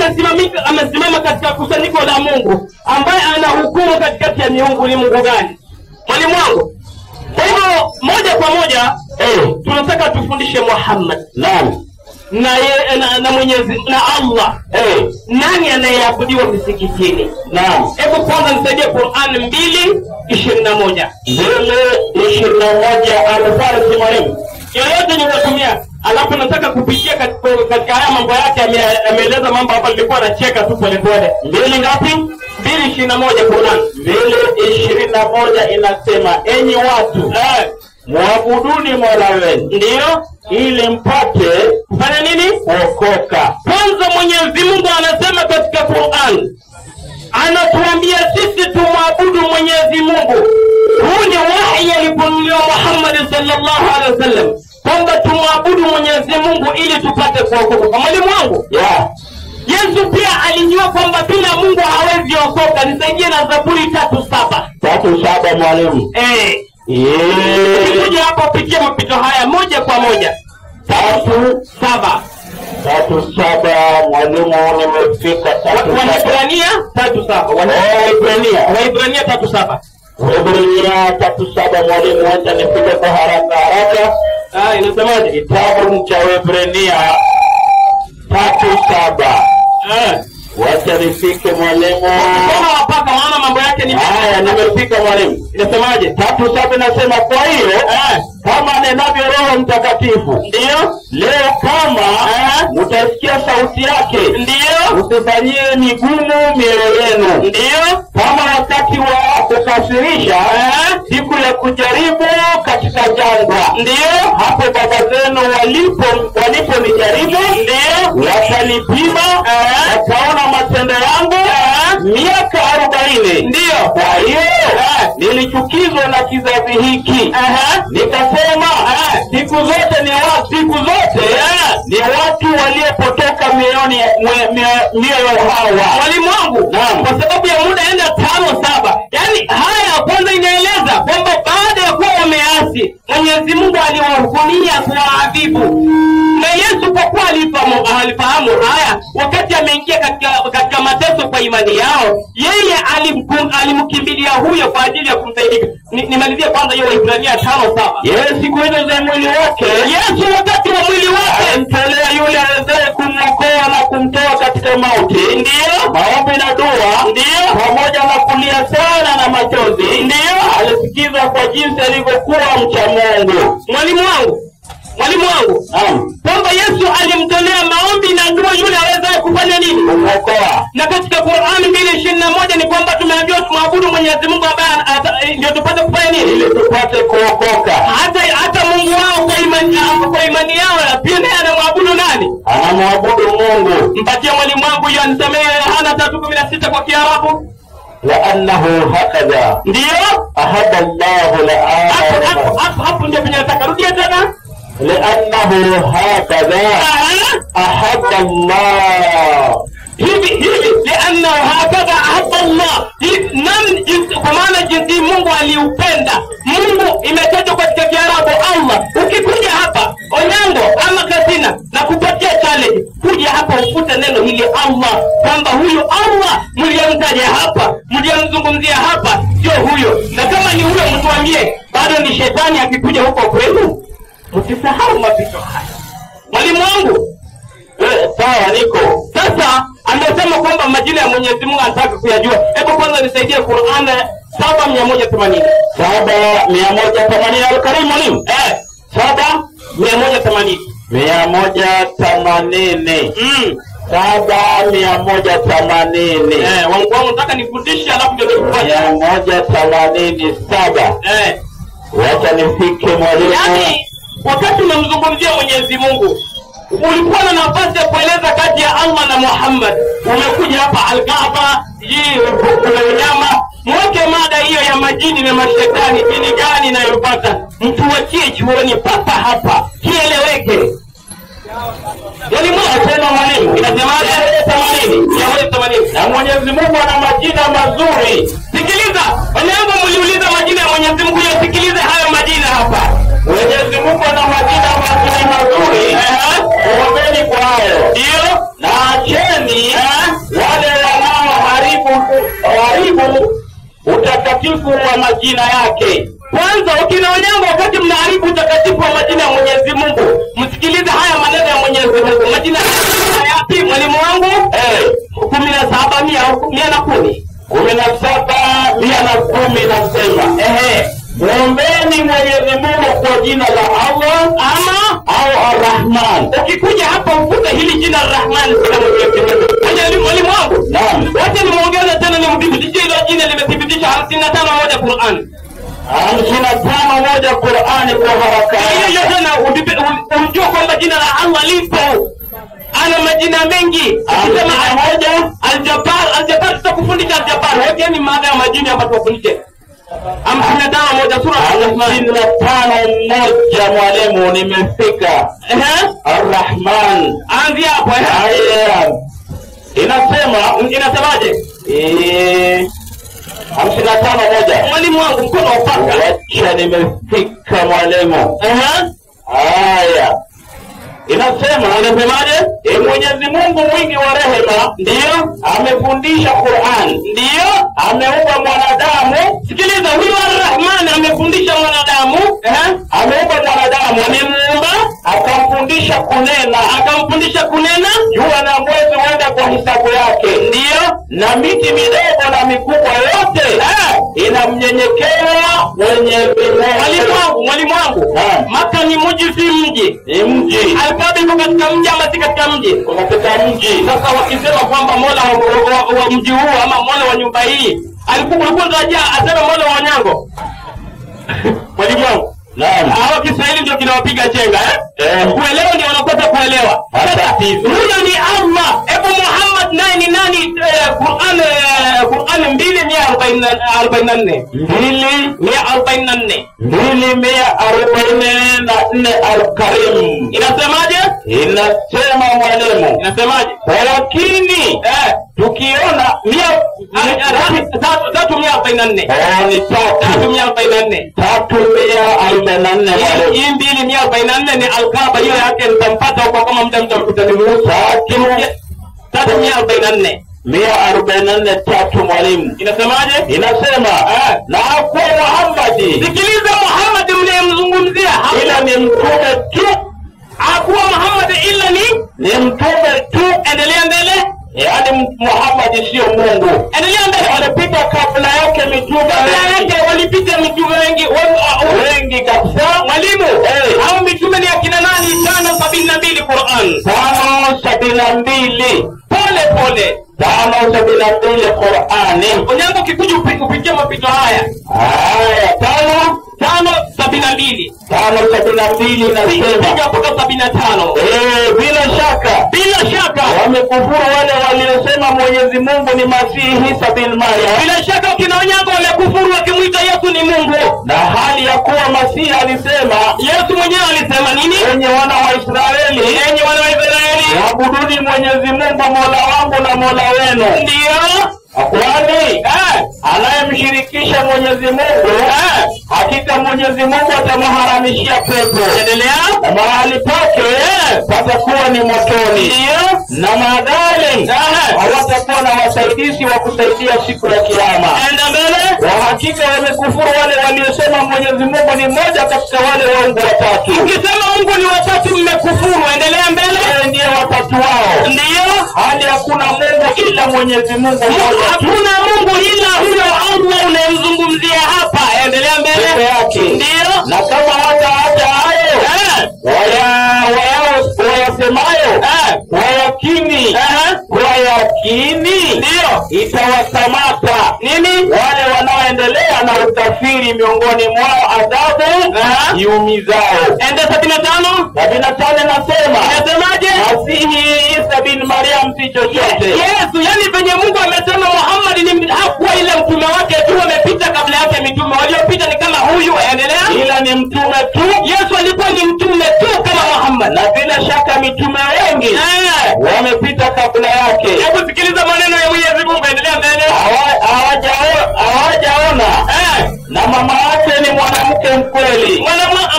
amesimama katika kusanyiko la Mungu, ambaye anahukumu katikati ya miungu ni Mungu gani? Mwalimu wangu. Kwa hivyo moja kwa moja tunataka tufundishe Muhammad. Naam. Na Mwenyezi na Allah. Nani anayeabudiwa msikitini? Naam. Hebu kwanza nisaidie Qur'an 2:21. 2:21 Al-Farsi mwalimu. Yoyote nitatumia. alafu nataka kupitia katika haya mambo yake. Ameeleza mambo hapa, nilikuwa nacheka tu pole pole. 2 ngapi? 2:21 Qur'an. 2:21 inasema, enyi watu, muabuduni Mola wenu, Ndio ili mpate kufanya nini? kuokoka. Kwanza Mwenyezi Mungu anasema katika Qur'an, anatuambia sisi tumwabudu Mwenyezi Mungu. Huu ni wahi aliponuliwa Muhammad sallallahu alaihi wasallam, kwamba tumwabudu Mwenyezi Mungu ili tupate kuokoka. Mwalimu wangu, Yesu pia alijua kwamba bila Mungu hawezi okoka. Nisaidie na Zaburi 3:7. 3:7 mwalimu. Kuja hapo pitia mapito haya moja kwa moja. 3:7. 3:7 mwalimu, nimefika 3:7. Waibrania 3:7. Waibrania 3:7. Waibrania 3:7 mwalimu, acha nifike kwa haraka. Inasemaje? Kitabu cha Waibrania 3:7. Wacha nifike mwalimu. Kama wapaka maana mambo yake ni haya. Nimefika mwalimu. Inasemaje? 3:7 nasema, kwa hiyo kama nenavyo Roho Mtakatifu, ndio leo kama mtasikia sauti yake, ndio usifanyie migumu mioyo yenu, ndio kama wakati wa kukasirisha siku ya kujaribu katika jangwa, ndio hapo baba zenu waliponijaribu, ndio wakanipima, wakaona matendo yangu miaka 40. ndio Kwa hiyo nilichukizwa na kizazi hiki, nikasema siku zote ni watu waliopotoka mioyo hawa. Mwalimu wangu, kwa sababu ya muda enda 5:7. Yaani haya kwanza inaeleza kwamba baada ya kuwa wameasi, Mwenyezi Mungu aliwahukunia kuwaadhibu. Na Yesu kwa kuwa alifahamu haya, wakati ameingia katika mateso kwa imani yao, yeye alimkimbilia huyo kwa ajili ya kumsaidia. Nimalizie kwanza hiyo Ibrania 5:7. Yeye siku hizo za mwili wake, Yesu wakati wa mwili wake alimtolea yule awezaye kumwokoa na kumtoa katika mauti, ndio maombi na dua, ndio pamoja na kulia sana na machozi, ndio alisikizwa kwa jinsi alivyokuwa mcha Mungu. Mwalimu wangu, kwamba Yesu alimtolea maombi na dua yule awezaye kufanya nini? Kumwokoa. Na katika Qur'an 2:21 ni kwamba tumeambiwa tumwabudu Mwenyezi Mungu ambaye ndio tupate kufanya nini? Ili tupate kuokoka. Hata Mungu wao kwa imani yao pia naye anamwabudu nani? Anamwabudu Mungu. Mpatie mwalimu wangu hiyo anisemee Yohana 3:16 kwa Kiarabu. La'annahu hakadha. Ndio? Ahada Allahu la'ana. Hapo ndio nataka rudia tena. لأنه هكذا أحب الله. hivi لأنه هكذا أحب الله. Kwa maana jinsi Mungu aliupenda. Mungu imetajwa katika Kiarabu Allah. Ukikuja hapa Onyango ama Katina na kupatia challenge, kuja hapa ufute neno hili Allah, kwamba huyo Allah mliyemtaja hapa, mliyemzungumzia hapa sio huyo. Na kama ni huyo mtuambie, bado ni shetani akikuja huko kwenu. Usisahau mapito haya. Mwalimu wangu, sawa niko. Sasa amesema kwamba majina ya Mwenyezi Mungu anataka kuyajua. Hebu kwanza nisaidie Qur'an 7:180. 7:180 al-Karim mwalimu. 7:180. 180. 7:180. Wangu nataka nifundishe alafu ndio nikufanye. 187. Wacha nifike mwalimu. Yaani wakati unamzungumzia Mwenyezi Mungu, ulikuwa na nafasi ya kueleza kati ya Allah na Muhammad. Umekuja hapa Al-Kaaba, kuna nyama. Mweke mada hiyo ya majini na mashetani, dini gani inayopata? Mtuachie chuoni papa hapa. Kieleweke. Yaani tena mwalimu inasemaje? 80. Na Mwenyezi Mungu ana majina mazuri. Sikiliza, wanyango mliuliza majina ya Mwenyezi Mungu, yasikilize haya majina hapa. Mwenyezi Mungu ana majina mazuri. Kuombeni kwa hayo. Ndio. Na acheni wale wanaoharibu utakatifu wa majina yake. Kwanza ukinaonyanga wakati mnaharibu utakatifu wa majina ya Mwenyezi Mungu, msikilize haya maneno ya Mwenyezi Mungu. Majina yapi mwalimu wangu? 17:110. 17:110 nasema. Muombeni Mwenyezi Mungu kwa jina la Allah ama au Ar-Rahman. Ukikuja hapa ufute hili jina Ar-Rahman sina mwingine. Haja mwalimu wangu. Naam. Wacha nimuongeze tena nimdhibitishe hilo jina limethibitisha 55 moja Qur'an. 55 moja Qur'ani kwa haraka. Hiyo tena unajua kwamba jina la Allah lipo. Ana majina mengi. Ukisema moja Al-Jabbar tutakufundisha Al-Jabbar. Wote ni maana ya majina ambayo tufundishe. 55 moja sura Ar-Rahman. 55 moja mwalimu nimefika. Ar-Rahman. Anzia hapo inasemaje? 55 moja. Mwalimu wangu mkono upaka. Wacha nimefika mwalimu. Haya. Inasemaje? Mwenyezi Mungu mwingi wa rehema ndio amefundisha Qur'an. Ndio ameumba mwanadamu. Sikiliza, huyu Ar-Rahman amefundisha mwanadamu. Ameumba mwanadamu, amemuumba, akamfundisha kunena. Jua na mwezi huenda kwa hisabu yake. Ndio. Na miti midogo na mikubwa yote inamnyenyekea Mwenyezi Mungu. Mwalimu wangu. Maka ni mji si mji? Ni mji. Al-Kaaba iko katika mji ama si katika mji? Katika mji. Sasa wakisema kwamba Mola wa mji huu ama Mola wa nyumba hii alikuwa anataraja aseme Mola wa Onyango. Mwalimu wangu. Naam. Hawa Kiswahili ndio kinawapiga chenga kuelewa ndio wanakosa kuelewa. Huyo ni Allah. Hebu Muhammad naye ni nani? Qur'an 244. 244 Al-Karim. Inasemaje? Inasema mwalimu. Inasemaje? Lakini tukiona 344. Ni 344 hii 244 ni Al-Kaaba. Hiyo yake nitampata huko kama muda mtakutanimusa. 344 144 mwalimu. Inasemaje? Inasema na kwa Muhammad. Sikiliza, Muhammad mnayemzungumzia ila ni mtume tu. Hakuwa Muhammad ila ni mtume tu. Endelea mbele. Yaani Muhammad sio Mungu. Endelea mbele. Walipita kabla yake mitume walipita mitume wengi kabisa. Mwalimu, hao mitume ni akina nani? 572 Qur'an. 572. Pole 572 Qur'ani. Onyango kikuja kupitia mapito haya. 572 nasema mpaka 75. Bila shaka wamekufuru wale waliosema Mwenyezi Mungu ni Masihi Isa bin Maryam. Bila shaka kina Onyango wamekufuru wakimuita Yesu ni Mungu, na hali ya kuwa Masihi alisema, Yesu mwenyewe alisema nini? Enyi wana wa Israeli, abuduni Mwenyezi Mungu Mola wangu na Mola wenu. Ndio. Kwani anayemshirikisha Mwenyezi Mungu hakika Mwenyezi Mungu atamharamishia pepo. Endelea. Na mahali pake patakuwa ni motoni. Na madhalimu hawatakuwa na wasaidizi wa kusaidia siku ya Kiyama. Enda mbele. Kwa hakika wamekufuru wale waliosema Mwenyezi Mungu ni mmoja katika wale waungu watatu. Ukisema Mungu ni watatu mmekufuru. Endelea mbele. Ndiye watatu wao. Ndio. Hali hakuna Mungu ila Mwenyezi Mungu mmoja. Hakuna Mungu ila huyo Allah unayemzungumzia hapa. Endelea mbele. Ndio. Na kama hata hayo wayasemayo wayakini ndio itawasamata nini wale wanaoendelea na ukafiri miongoni mwao adhabu iumizao. Ende 75 nasema inasemaje? Masihi Isa bin Maryam si chochote. Yesu, yani venye Mungu amesema Muhammad ni hakuwa ile mtume wake tu, amepita kabla yake mitume waliopita ni kama huyu. Endelea. Ila ni mtume tu. Yesu alikuwa ni mtume tu kama Muhammad, na bila shaka mitume wengi wamepita kabla yake. Hebu sikiliza maneno ya Mwenyezi Mungu. Endelea mbele. Hawajaona na mama yake ni mwanamke mkweli.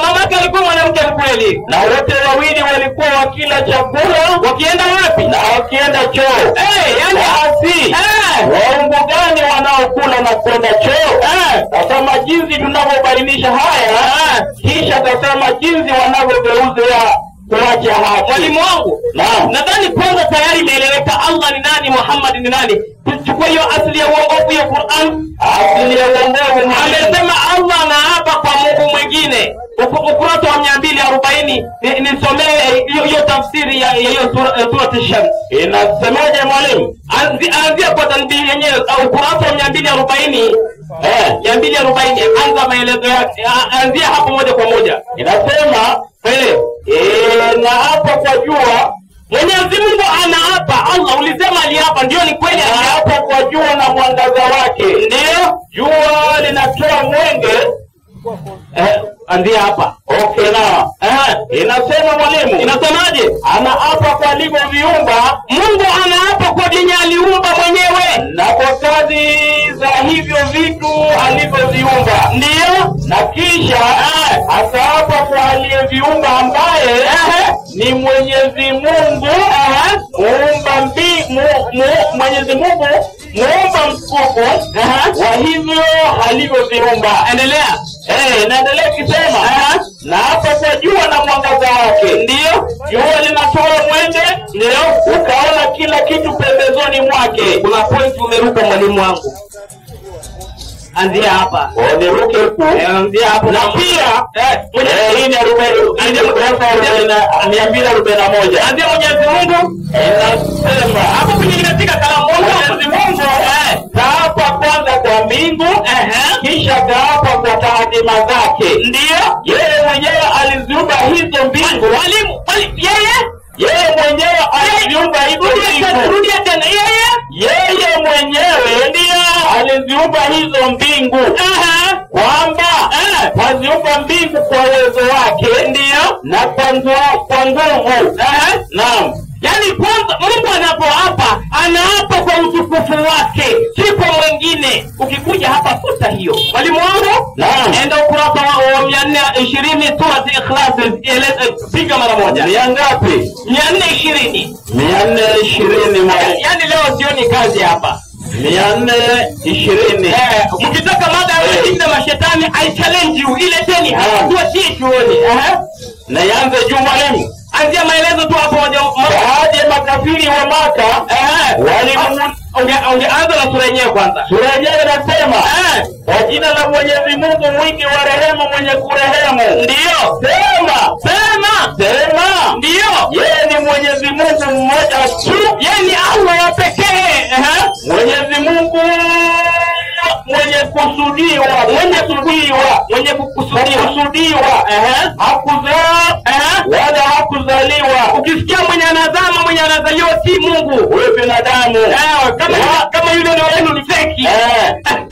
Mama yake alikuwa mwanamke mkweli, na wote wawili walikuwa wakila chakula wakienda wapi? Na wakienda choo. Yani basi waungu gani wanaokula na kwenda choo? Tazama jinsi tunavyobadilisha haya, kisha tazama jinsi wanavyogeuza kuacha haki. Mwalimu wangu, nadhani kwanza tayari imeeleweka Allah ni nani, Muhammad ni nani. Tuchukue hiyo asili ya uongofu ya Qur'an. Asili ya uongofu amesema Allah anaapa kwa Mungu mwingine. ukurasa wa 240 nisomee hiyo tafsiri ya hiyo sura Ash-Shams. Inasemaje mwalimu? Anzia kwa tanbih yenyewe ukurasa wa 240. 240 anza maelezo yake. Anzia hapo moja kwa moja. Inasema na hapa kwa jua, Mwenyezi Mungu anaapa. Allah ulisema aliapa, ndio ni kweli hapa kwa jua na mwangaza wake. Ndio jua linatoa mwenge. Anzia hapa. Okay na inasema mwalimu, inasemaje? Anaapa kwa alivyoviumba. Mungu anaapa kwa vyenye aliumba mwenyewe na kwa kazi za hivyo vitu alivyoviumba. Ndio. Na kisha ataapa kwa aliyeviumba ambaye ni Mwenyezi Mungu, muumba Mwenyezi Mungu muumba mkubwa wa hivyo alivyoviumba. Endelea. Naendelea kisema na hapa kwa jua na mwangaza wake. Ndio. Jua linatoa mwenge. Ndio. Ukaona kila kitu pembezoni mwake. Kuna point umeruka mwalimu wangu. Anzia hapa. Niruke huko. Anzia hapo. Na pia hii ni 241. Anzia Mwenyezi Mungu inasema hapo kwenye inatika kalamu. Mwenyezi Mungu taapa kwanza kwa mbingu, kisha taapa kwa taadhima zake. Ndio. Yeye mwenyewe aliziumba hizo mbingu. Mwalimu yeye mwenyewe aliziumba hizo mbingu. Rudia tena. Yeye mwenyewe ndio aliziumba hizo mbingu. Kwamba aliziumba mbingu kwa uwezo wake. Ndio. Na kwa nguvu. Naam. Yaani kwanza Mungu anapoapa, anaapa kwa utukufu wake, si kwa mwingine. Ukikuja hapa futa hiyo. Mwalimu wangu? Naam. Enda ukurasa wa 420 sura Ikhlas, piga mara moja. Ni ngapi? 420. 420 mwalimu. Yaani leo sioni kazi hapa. 420. Mkitaka mada ya jinda mashetani I challenge you, ile teni tuachie tuone. Na yanze juu mwalimu. Anzia maelezo tu hapo moja. Baadhi makafiri wa Maka ungeanza na sura yenyewe kwanza. Sura yenyewe inasema kwa jina la Mwenyezi Mungu mwingi wa rehema mwenye kurehemu. Ndio. Sema. Ndio. Yeye ni Mwenyezi Mungu mmoja tu. Yeye ni Allah wa pekee. Mwenyezi Mungu mwenye kusudiwa. Hakuzaa wala hakuzaliwa. Ukisikia mwenye anazama mwenye anazaliwa si Mungu, wewe binadamu. Kama yule ndio wenu ni feki.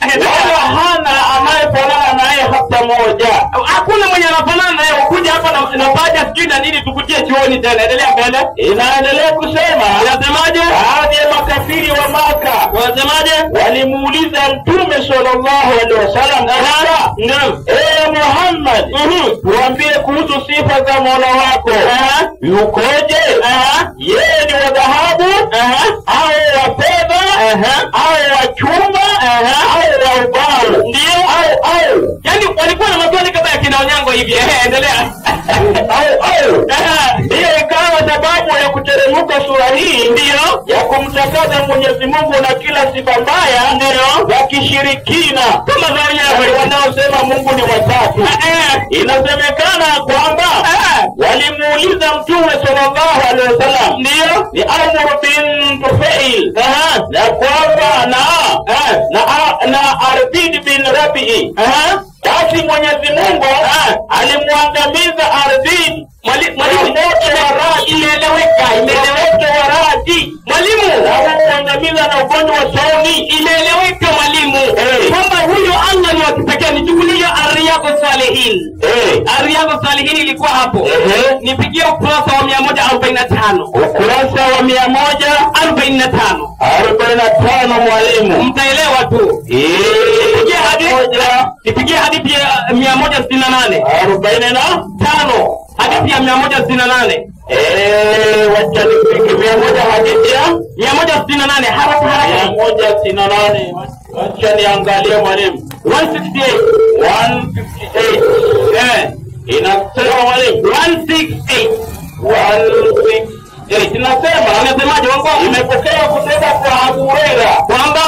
Wala hana anayefanana naye hata moja. Hakuna mwenye anafanana naye. Ukuja hapa na baada sikida nini tukutie chuoni tena. Endelea mbele. Inaendelea kusema. Unasemaje? Baadhi ya makafiri wa Maka wanasemaje? Walimuuliza Mtume sallallahu alaihi wasallam, Muhammad, tuambie kuhusu sifa za Mola wako. Yukoje? Yeye ni wa dhahabu au wa fedha au wa chuma au wa ubao? Ndio. Au yani walikuwa na maswali kama ya kina Onyango hivi. Endelea. Hiyo ikawa sababu ya kuteremka sura hii, ndio ya kumtakaza Mwenyezi Mungu na kila sifa mbaya ndio za kishirikina kama za wanaosema Mungu ni watatu. Inasemekana kwamba walimuuliza Mtume sallallahu alaihi wasallam, ndio ni Amr bin Tufail na kwamba na Arbid bin Rabi'i. Basi Mwenyezi Mungu alimwangamiza Arbid moto wa radi. Imeeleweka wa radi. Mwalimu, alimwangamiza na ugonjwa wa tauni. Imeeleweka mwalimu. Kwamba huyo Allah ni wa kipekee. Nichukulie Riyadhus Salihin. Riyadhus Salihin ilikuwa hapo. Nipigie ukurasa wa 145. Ukurasa wa 145. 45 mwalimu. Mtaelewa tu. Nipigie hadithi ya 168. 45. Hadithi ya 168. Wacha nipige 100 hadithi ya 168. Haraka. 168. Wacha niangalie mwalimu. 168. Inasema mwalimu 168. Inasemaje wangu? Imepokea kutoka kwa Abu Hurairah kwamba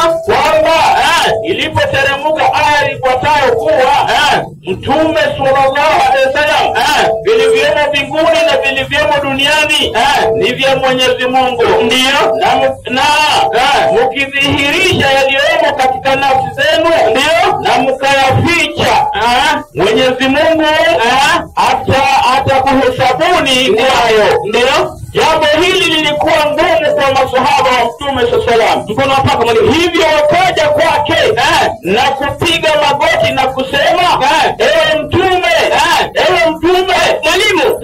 ilipoteremka aya ifuatayo kuwa Mtume sallallahu alaihi wasallam vilivyomo mbinguni na vilivyomo duniani ni vya Mwenyezi Mungu. Ndio. Na mkidhihirisha yaliyomo katika nafsi zenu, ndio, na mkayaficha, Mwenyezi Mungu atakuhesabuni kwayo. Ndio. Jambo hili lilikuwa ngumu kwa masahaba wa Mtume sallallahu. Mkono hapa kama hivyo, wakaja kwake na kupiga magoti na kusema, ewe Mtume, ewe Mtume. Mwalimu,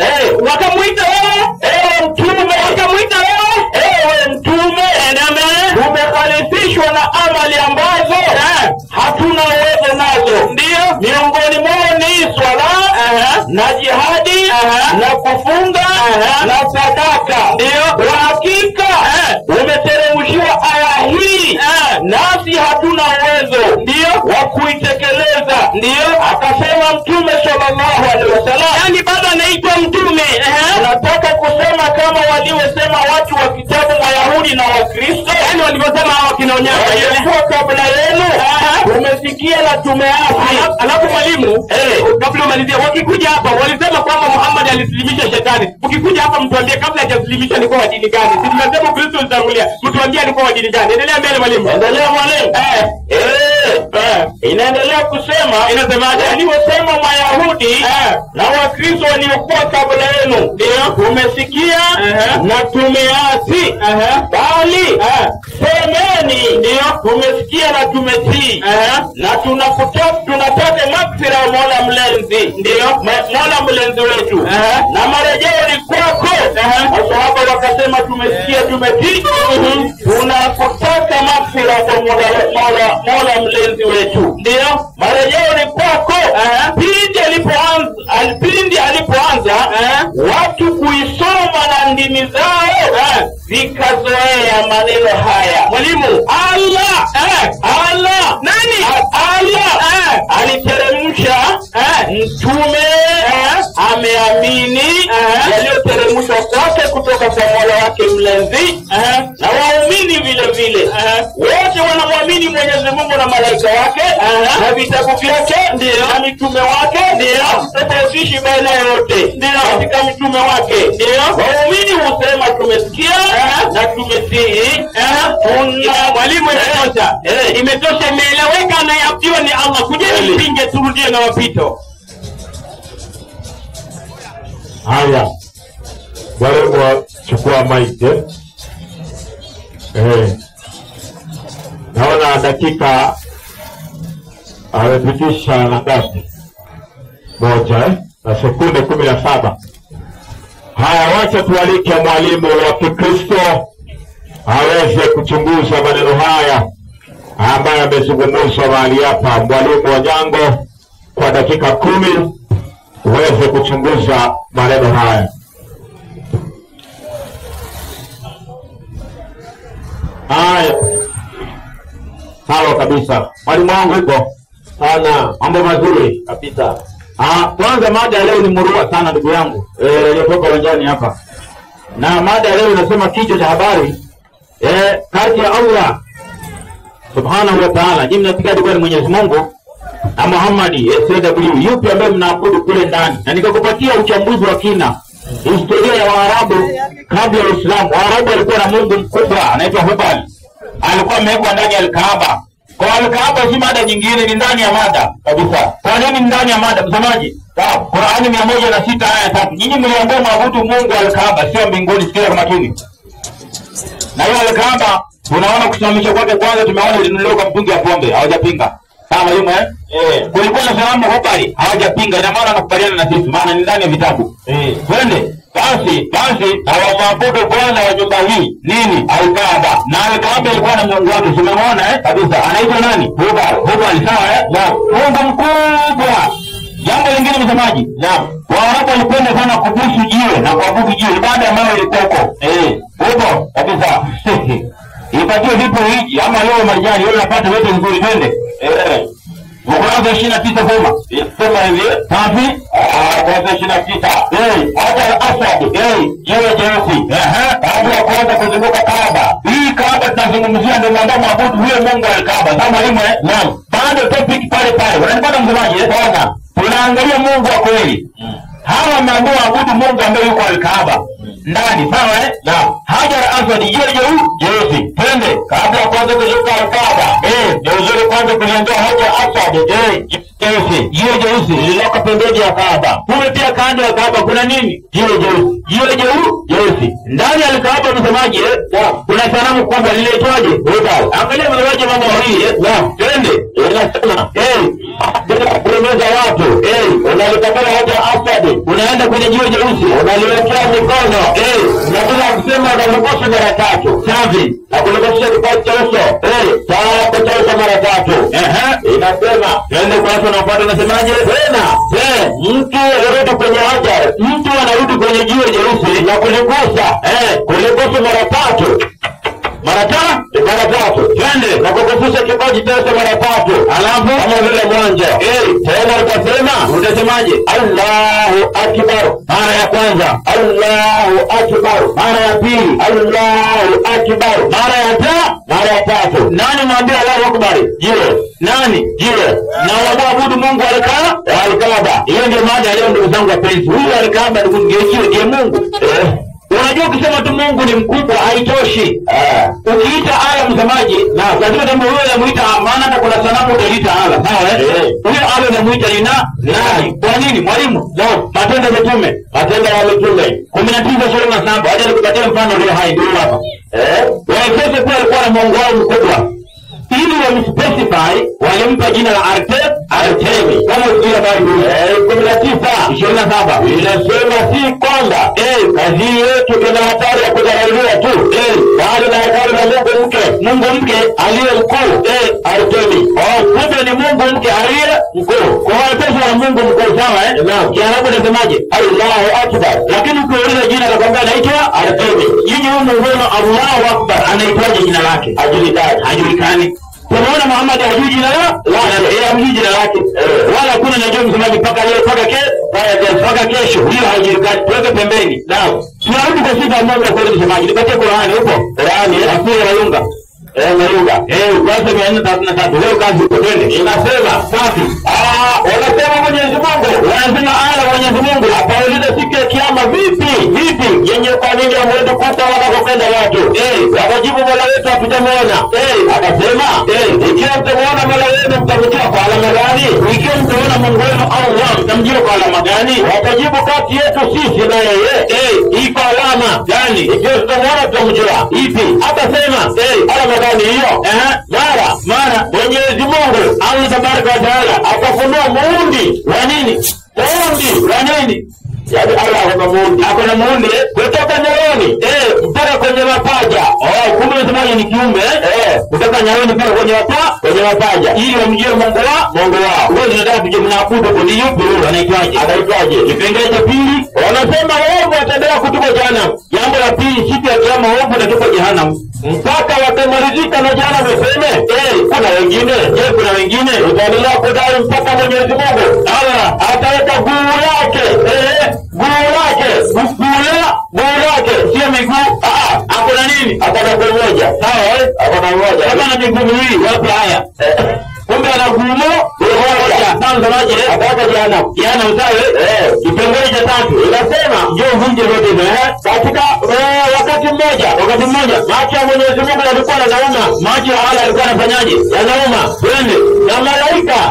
wakamuita wewe, ewe Mtume, wakamuita wewe, ewe Mtume. Tumekhalifishwa na amali ambazo hatuna uwezo nazo. Ndio. Miongoni mwao ni swala na jihadi na kufunga na sadaka. Ndio. Kwa hakika umeteremshiwa aya hii, nasi hatuna uwezo ndio wa kuitekeleza. Ndio. Akasema Mtume sallallahu alaihi wasallam, yani bado anaitwa mtume. Nataka kusema kama waliosema watu wa kitabu Wayahudi na Wakristo, yani walivyosema hao kinaonyesha ilikuwa kabla yenu, tumesikia na tumeasi. Alafu mwalimu, kabla umalizie, wakikuja hapa walisema kwamba Muhammad alisilimisha shetani. Ukikuja hapa mtuambie kabla hajasilimisha alikuwa wa dini gani? Sisi tunasema Kristo alitangulia. Mtuambie alikuwa wa dini gani? Endelea mbele mwalimu. Endelea mwalimu. Inaendelea kusema, inasemaje? Waliosema Wayahudi na Wakristo waliokuwa kabla yenu, ndio, tumesikia na tumeasi. Bali semeni, ndio, tumesikia na tumetii, na tunataka maghfira ya Mola mlezi, ndio, Mola mlezi wetu, na marejeo ni kwako. Masahaba wakasema tumesikia tumetii, tunakutaka maghfira kwa Mola mlezi wetu, ndio, marejeo ni kwako. Pindi alipoanza watu kuisoma na ndimi zao zikazoea maneno haya. Mwalimu, Allah nani? Allah aliteremsha mtume ameamini yaliyoteremshwa kwake kutoka kwa Mola wake mlezi, na waumini vile vile wote wanamwamini Mwenyezi Mungu na malaika wake na vitabu vyake na mitume wake, tofauti baina yote katika mitume wake. Waumini husema tumesikia na tumetii. Mwalimu, imetosha, imeeleweka, anayeabudiwa ni Allah. Kujeni mpinge, turudie na wapito. Haya, wale chukua mic. Naona dakika amepitisha na ngapi? Moja na sekunde 17. Haya, wacha tualike mwalimu wa Kikristo aweze kuchunguza maneno haya ambayo yamezungumzwa mahali hapa. Mwalimu wa Nyango, kwa dakika 10 uweze kuchunguza maneno haya. Haya, sawa kabisa. Mwalimu wangu yuko sana, mambo mazuri kabisa. Kwanza mada ya leo ni murua sana ndugu yangu iliyotoka uwanjani hapa. Na mada ya leo inasema, kichwa cha habari kati ya Allah subhanahu wa ta'ala, je, mnafikiri kwa Mwenyezi Mungu na Muhammad SAW, yupi ambaye mnaabudu kule ndani? Na nikakupatia uchambuzi wa kina historia ya Waarabu kabla ya Uislamu. Waarabu walikuwa na mungu mkubwa anaitwa Hubal, alikuwa amewekwa ndani ya Al-Kaaba. Kwa Al-Kaaba si mada nyingine, ni ndani ya mada kabisa. Kwa nini ndani ya mada, msemaji? Sawa, Qur'ani 106 aya 3. Nyinyi mliambiwa maabudu Mungu Al-Kaaba, sio mbinguni. Sikia kwa makini. Na hiyo Al-Kaaba unaona kusimamisha kwake, kwanza tumeona ilinunuliwa kwa mtungi ya pombe, hawajapinga. Sawa hiyo kulikuwa na salamu Hubali, hawajapinga. Ina maana nakubaliana na sisi, maana ni ndani ya vitabu. Twende. Basi hawaabudu Bwana wa nyumba hii nini? Al-Kaaba. Na Al-Kaaba ilikuwa na Mungu wake, tumeona kabisa. Anaitwa nani? Hubal. Sawa Mungu mkubwa. Jambo lingine msemaji? Waarabu walipenda sana kubusu jiwe na kuabudu jiwe. Baada ya mawe ilikuwako. Huko kabisa. Ipatie vipo hiji ama leo majani, wewe unapata wote nzuri, twende. Ukurasa 29 sema. Sema hivi. Safi? Ukurasa 29. Hata Asad. Jiwe jeusi. Baada ya kuanza kuzunguka Kaaba. Hii Kaaba tunazungumzia ndio mambo maabudu huyo Mungu Al-Kaaba. Kama mwalimu Naam. Bado topic pale. Unanipata msemaji? Kwanza. Tunaangalia Mungu wa kweli. Hawa wameambiwa waabudu Mungu ambaye yuko Al-Kaaba ndani, sawa Hajar Aswad jeusi. Twende kabla ya kwanza kutoka Al-Kaaba. Ndio uzuri kwanza kuiondoa Hajar Aswad jeusi lililoko pembeni ya Kaaba. Kule pia kando ya Kaaba kuna nini? Jiwe jeusi. Ndani ya Al-Kaaba msemaji kuna sanamu kubwa linaitwaje? Angalia msemaji mambo hili. Twende. Unasema kueleza watu unalitokana Hajar Aswad, unaenda kwenye jiwe jeusi, unaliwekea mikono na bila kusema unalikosa mara 3 safi, na kulikosha kipaji cha uso sawa kutoka mara 3 inasema twende kwa watu wanapata. Unasemaje tena? Mtu anarudi kwenye Hajar, mtu anarudi kwenye jiwe jeusi na kulikosa mara 3 mara 3 twende na kukufusha kipaji cha mara 3 alafu kama vile mwanzo tena utasemaje? Allahu Akbar mara ya kwanza, Allahu Akbar mara ya pili, Allahu Akbar mara ya 3. Nani mwambie Allahu Akbar? Nani? Na waabudu Mungu Al-Kaaba. Hiyo ndio maana leo ndugu zangu wapenzi, huyu Al-Kaaba ndiye Mungu. Unajua ukisema tu Mungu ni mkubwa haitoshi. Ukiita Allah msemaji na lazima ndio wewe unamuita, maana hata kuna sanamu utaita Allah. Sawa huyo Allah unamuita ni nani? Kwa nini? Mwalimu. Matendo ya Mitume 19:27. Waje nikupatie mfano leo hai ndio hapa. Waefeso kwa alikuwa na Mungu wao mkubwa. Ili wamspecify walimpa jina la Artemi. Kama ukija Biblia 19:27 inasema si kwamba kazi yetu tuna hatari ya kudharauliwa tu, bali na hatari ya Mungu mke aliye mkuu Artemi. Kumbe ni Mungu mke aliye mkuu. Kwa hiyo pesa ya Mungu mkuu sawa Kiarabu nasemaje? Allahu Akbar. Lakini ukiuliza jina la kwamba anaitwa Artemi, yeye Mungu Allahu Akbar anaitwaje jina lake? Hajulikani. Tunaona Muhammad hajui jina lake. Wala kuna najua msemaji mpaka leo mpaka kesho. Hiyo haijulikani. Tuweke pembeni. Tunarudi kwa sifa ya Mungu kwa msemaji. Nipatie Qur'ani huko. Qur'ani afira yunga. Kwanza 433 leo kazi uko twende. Inasema safi. Wanasema Mwenyezi Mungu. Wanasema Mwenyezi Mungu atauliza siku ya kiyama vipi? Yenye kwa nini amwende kuta wanakokwenda watu? Wakajibu Mola wetu hatujamuona. Akasema ikiwa mtamuona Mola wenu mtamjua kwa alama gani? Ikiwa mtamuona Mungu wenu Allah mtamjua kwa alama gani? Wakajibu kati yetu sisi na yeye iko alama gani? Ikiwa mtamuona tutamjua. Ipi? Akasema alama gani hiyo? Mara Mwenyezi Mungu Allah Tabaraka wa Taala akafunua muundi wa nini? Yaani Allah akona muundi kutoka nyoroni mpaka kwenye mapaja. Kumbe unasemaje ni kiumbe kutoka nyoroni mpaka kwenye mapaja ili wamjue Mungu wao. Wewe unataka tuje mnaabudu kwa nini? Yupi anaitwaje? Kipengele cha pili wanasema wao wataendelea kutupa jehanamu. Jambo la pili, siku ya kiyama wao watatupa jehanamu mpaka watamalizika na jehanamu. Waseme kuna wengine utaendelea kudai mpaka Mwenyezi Mungu Allah ataweka guu lake sio miguu. Hakuna nini? Hakuna guu moja. Sawa hakuna moja. Kama na miguu miwili wapi haya? Kumbe ana guu moja. Sasa msemaje? Ataka jehanamu. Kipengele cha 3 inasema njoo vunje yote katika wakati mmoja macho ya Mwenyezi Mungu yalikuwa yanauma, macho ya Allah yalikuwa yanafanyaje? Yanauma. Twende na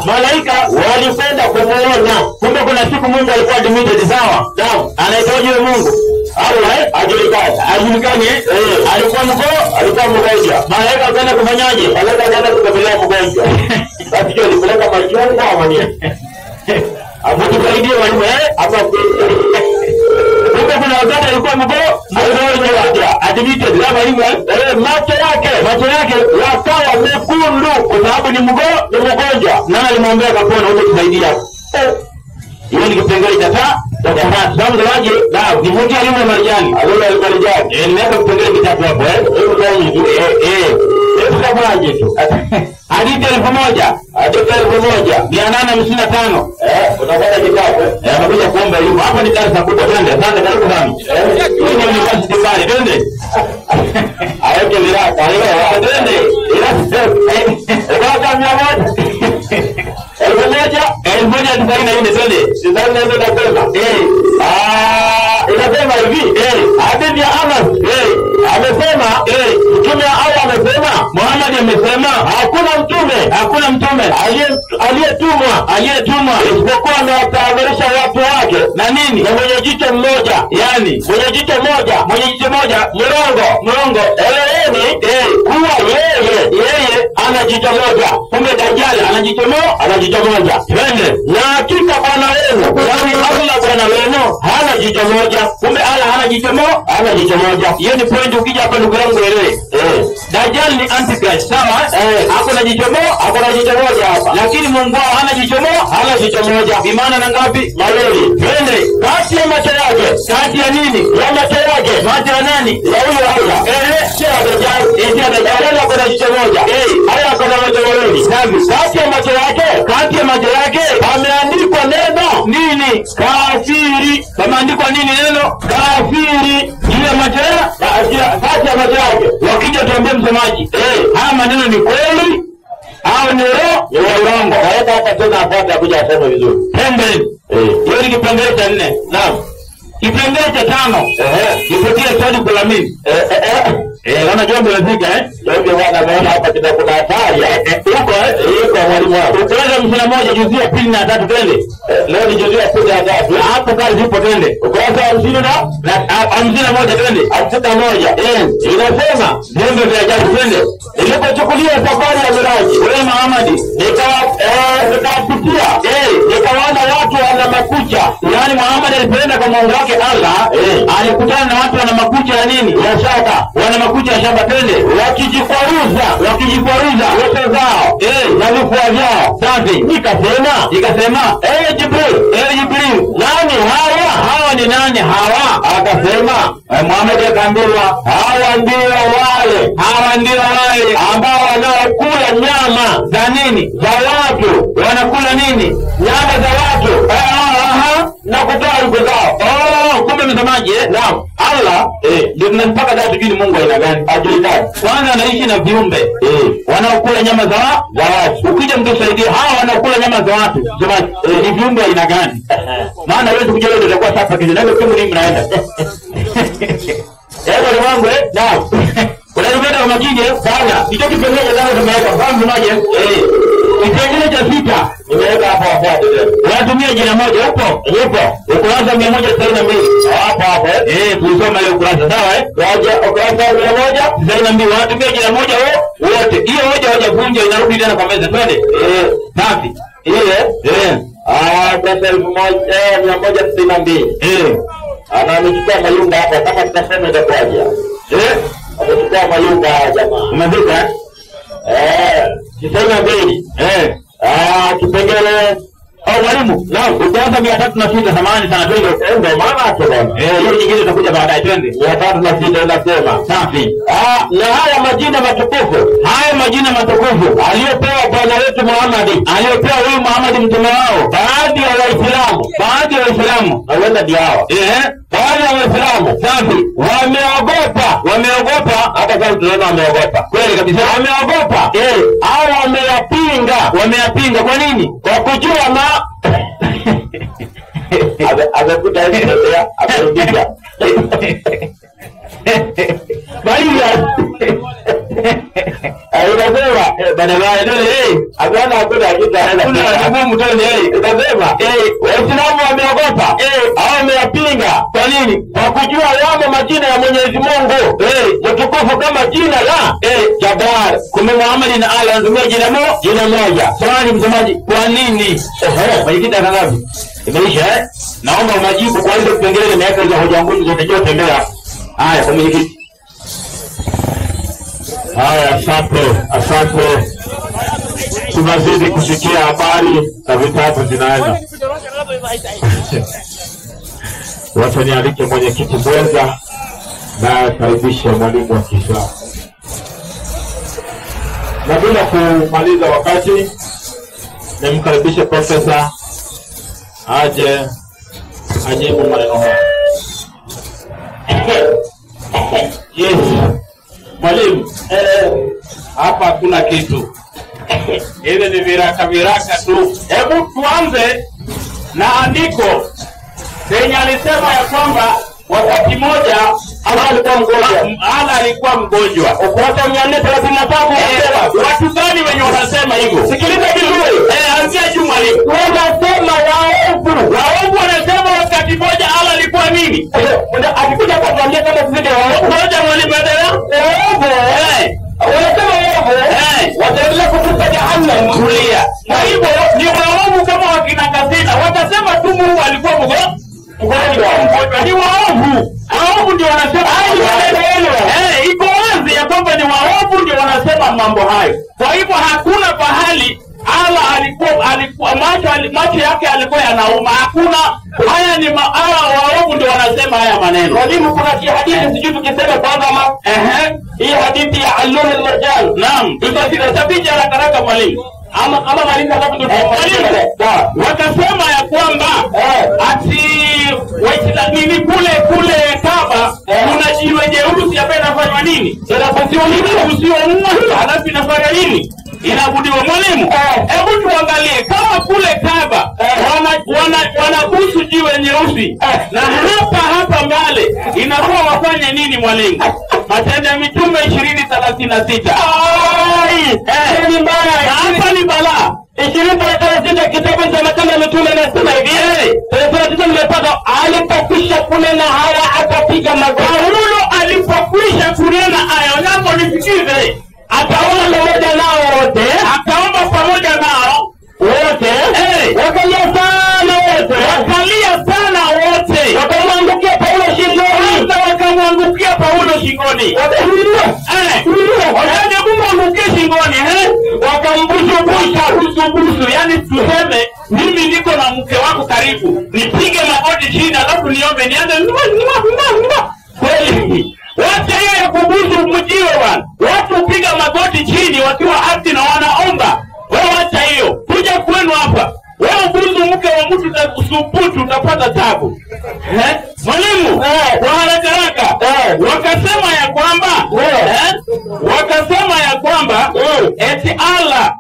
malaika walikwenda kumuona. Kumbe kuna siku Mungu alikuwa admitted. Sawa anaitwaje Mungu? Allah hajulikani. Alikuwa mgonjwa. Malaika akaenda kufanyaje? Malaika akaenda kukabilia mgonjwa. Basi hiyo ilipeleka machungwa au nini? Afutusaidie walimu hapa. Kumbe kuna wakati alikuwa mgonjwa admitted kama hivyo. Macho yake yakawa mekundu kwa sababu ni mgonjwa. Na alimwambia kapona utakusaidia. Hiyo ni kipengele cha 3. Sababu zaje nivutie alimu marijani. Nimeweka kipengele cha 3 hapo. Kamaje tu. Hadithi 1000. 855. Unakwenda kitabu. Anakuja kuomba elimu. Hapa ni darasa kubwa. Twende. Asante karibu sana. Hii ni kazi tibali. Twende. Aweke miraka. Twende. Kwa 100. 1000 tukaina twende. sidhani ndio nasema. Inasema hivi, hadithi ya Anas, amesema, mtume Allah amesema, Muhammad amesema, hakuna mtume aliyetumwa isipokuwa amewatahadharisha watu wake na nini? Na mwenye jicho mmoja, yani mwenye jicho moja mrongo. Kuwa yeye ana jicho moja. Kumbe Dajjal ana jicho moja. Twende. Na hakika Bwana wenu, yani Allah Bwana wenu hana jicho moja. Kumbe Allah hana jicho moja. Hiyo ni point ukija hapa ndugu yangu elewe. Dajjal ni antichrist, sawa? Hakuna jicho moja hapa. Lakini Mungu hana jicho moja. Bi maana na ngapi? Mawili. Twende. Kati ya macho yake. Kati ya nini? Ya macho yake. Macho ya nani? Ya huyo Allah. Sio Dajjal kuna jicho moja. Haya kuna macho mawili. Kati ya macho yake ameandikwa neno nini? Kafiri. Pameandikwa nini neno? Kafiri. Ile macho kati ya macho yake. Wakija tuambie msemaji, haya maneno ni kweli au ni uongo? Hata hapa tena hapa kuja asema vizuri. Twende. Hiyo ni kipengele cha 4. Naam. Kipengele cha 5. Kipitie swali kwa mimi. Wana jambo lazika ndio wana hapa kuna hatari. Huko mwalimu wao. Tuanze msana moja juzia pili na tatu twende. Leo ni juzia pili na tatu. Hapo kazi zipo twende. Ukurasa 50 na 51 twende. 51. Inasema ndio vya ajabu twende. Nilipochukulia safari ya Miraji, wewe Muhammad, nikapitia. Nikaona watu wana makucha. Yaani Muhammad alipoenda kwa Mungu wake Allah, alikutana na watu wana makucha ya nini? Ya shaka. Wana makucha ya shamba twende. Wakijikwaruza wote zao. Na vifua vyao. Safi. Nikasema, Jibril, nani hawa? Hawa ni nani hawa? Akasema, Muhammad akaambiwa, hawa ndio wale ambao wanaokula nyama za nini? Za watu. Wanakula nini? Nyama za watu. Na kutoa ruko zao. Kumbe msemaji, naam. Allah ndio tunataka dada tujue Mungu aina gani? Ajulikane. Kwanza anaishi na viumbe wanaokula nyama za watu. Ukija mtusaidie hawa wanaokula nyama za watu. Msemaji, ni viumbe aina gani? Maana wewe ukija leo utakuwa sasa kizi ndio kama ni mnaenda. Ni wangu naam. Unaenda kwa majini sana. Hicho kipengele cha tumeweka fahamu moja. Kipengele cha 6 nimeweka hapa. Unatumia jina moja huko? Yupo. Ukurasa 192. Hapo. Tulisoma ile ukurasa sawa Waja ukurasa 192. Unatumia jina moja wote. Hiyo moja hajavunja inarudi tena kwa meza. Twende. Safi. Ile. Pesa 162. Ananichukua mayunga hapa kama tutasema itakuwaje? Amechukua mayunga jamaa. Umefika? Kisema mbili. Kipengele mwalimu. Naam, ukianza 306 samahani sana twende. Ndio maana hapo bwana. Hiyo nyingine itakuja baadaye twende. 306 nasema. Safi. Na haya majina matukufu aliyopewa Bwana wetu Muhammad, aliyopewa huyu Muhammad mtume wao. Baadhi ya Waislamu wanaenda diao. Baadhi ya Waislamu safi wameogopa hata kama tunaona wameogopa. Kweli kabisa wameogopa. Au wameyapinga kwa nini? Kwa kujua amekuta hivi ndio amerudia. Unasema badala ndio agana hakuna hakika kuna mtoni unasema Waislamu wameogopa au wameyapinga kwa nini? Kwa kujua yamo majina ya Mwenyezi Mungu mtukufu kama jina la Jabbar. Kumbe Muhammad na Allah anatumia jina moja. Swali msemaji, kwa nini? Majina ngapi? Imeisha naomba majibu kwa hizo kipengele nimeweka hizo hoja ngumu zote tembea. Haya kwa mwenyekiti. Haya, asante. Tunazidi kusikia habari na vitabu zinaenda. Wacha nialike mwenyekiti mwenza na karibisha mwalimu wa Kiislamu. Na bila kumaliza wakati nimkaribishe profesa aje ajibu maneno haya. Yes. Mwalimu, hapa hakuna kitu. Ile ni viraka tu. Hebu tuanze na andiko lenye alisema ya kwamba wakati moja Allah alikuwa mgonjwa. Ukurasa 433. Watu gani wenye wanasema hivyo? Sikiliza vizuri. Anzia juu mwalimu. Wanasema waovu wanasema wakati moja Allah alikuwa nini? Akikuja kwa kuambia kama sisi ndio waovu. Ngoja mwalimu endelea. Wanasema waovu. Wataendelea kutupa jahannam kulia. Kwa hivyo ni waovu kama wakina Kasina. Watasema tu Mungu alikuwa mgonjwa. Ni waovu. Waovu ndio wanasema iko wazi ya kwamba ni waovu ndio wanasema mambo hayo. Kwa hivyo hakuna pahali Allah alikuwa macho yake alikuwa yanauma. Hakuna. Haya ni waovu ndio wanasema haya maneno. Mwalimu, kuna hadithi sijui tukisema kwanza hii hadithi ya Allun al-Marjan. Naam. Tutasabija haraka mwalimu. Ama mwalimu alafu wakasema ya kwamba ati nini kule Kaaba kuna jiwe jeusi hapa inafanywa nini? Inafanywa nini? Usiomwa halafu inafanya nini? Inabudiwa mwalimu. Hebu tuangalie kama kule Kaaba wanabusu jiwe nyeusi na hapa mbele inakuwa wafanye nini mwalimu? Matendo ya Mitume 20:36. Ni mbaya. Hapa ni balaa. 20:36 kitabu cha Matendo ya Mitume inasema hivi. 36 nimepata alipokwisha kunena haya akapiga magoti. Paulo alipokwisha kunena haya nako nisikize. Akaomba pamoja nao wote. Akaomba pamoja nao wote. Wakalia sana wote. Wakamwangukia Paulo shingoni. Wakamwangukia Paulo shingoni. Wakamwangukia shingoni. Wakambusu. Yani tuseme mimi niko na mke wako karibu. Nipige magoti chini alafu niombe nianze. Kweli. Wacha hiyo ya kubusu mjiwe bwana. Watu piga magoti chini wakiwa ardhi na wanaomba. Wewe wacha hiyo. Kuja kwenu hapa. Wewe busu mke wa mtu utasubutu utapata tabu. Mwalimu, kwa haraka wakasema ya kwamba eti Allah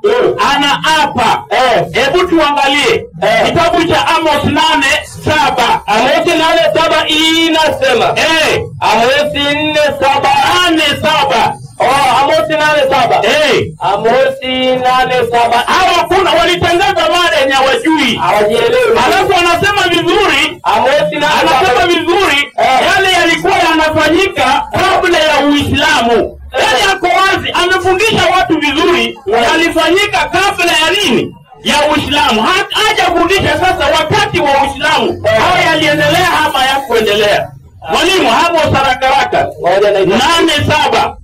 anaapa. Hebu tuangalie kitabu cha Amos 8:7. Amos 8:7 inasema Amos 4:7. Amos 8:7. Amos 8:7. Hawa kuna walitangaza mada yenye hawajui. Hawajielewi. Alafu anasema vizuri. Anasema vizuri yale yalikuwa yanafanyika kabla ya Uislamu. Yaani yako wazi, amefundisha watu vizuri yalifanyika kabla ya nini? Ya Uislamu. Hajafundisha sasa wakati wa Uislamu. Haya yaliendelea ama ya kuendelea. Mwalimu hapo haraka. 8:7.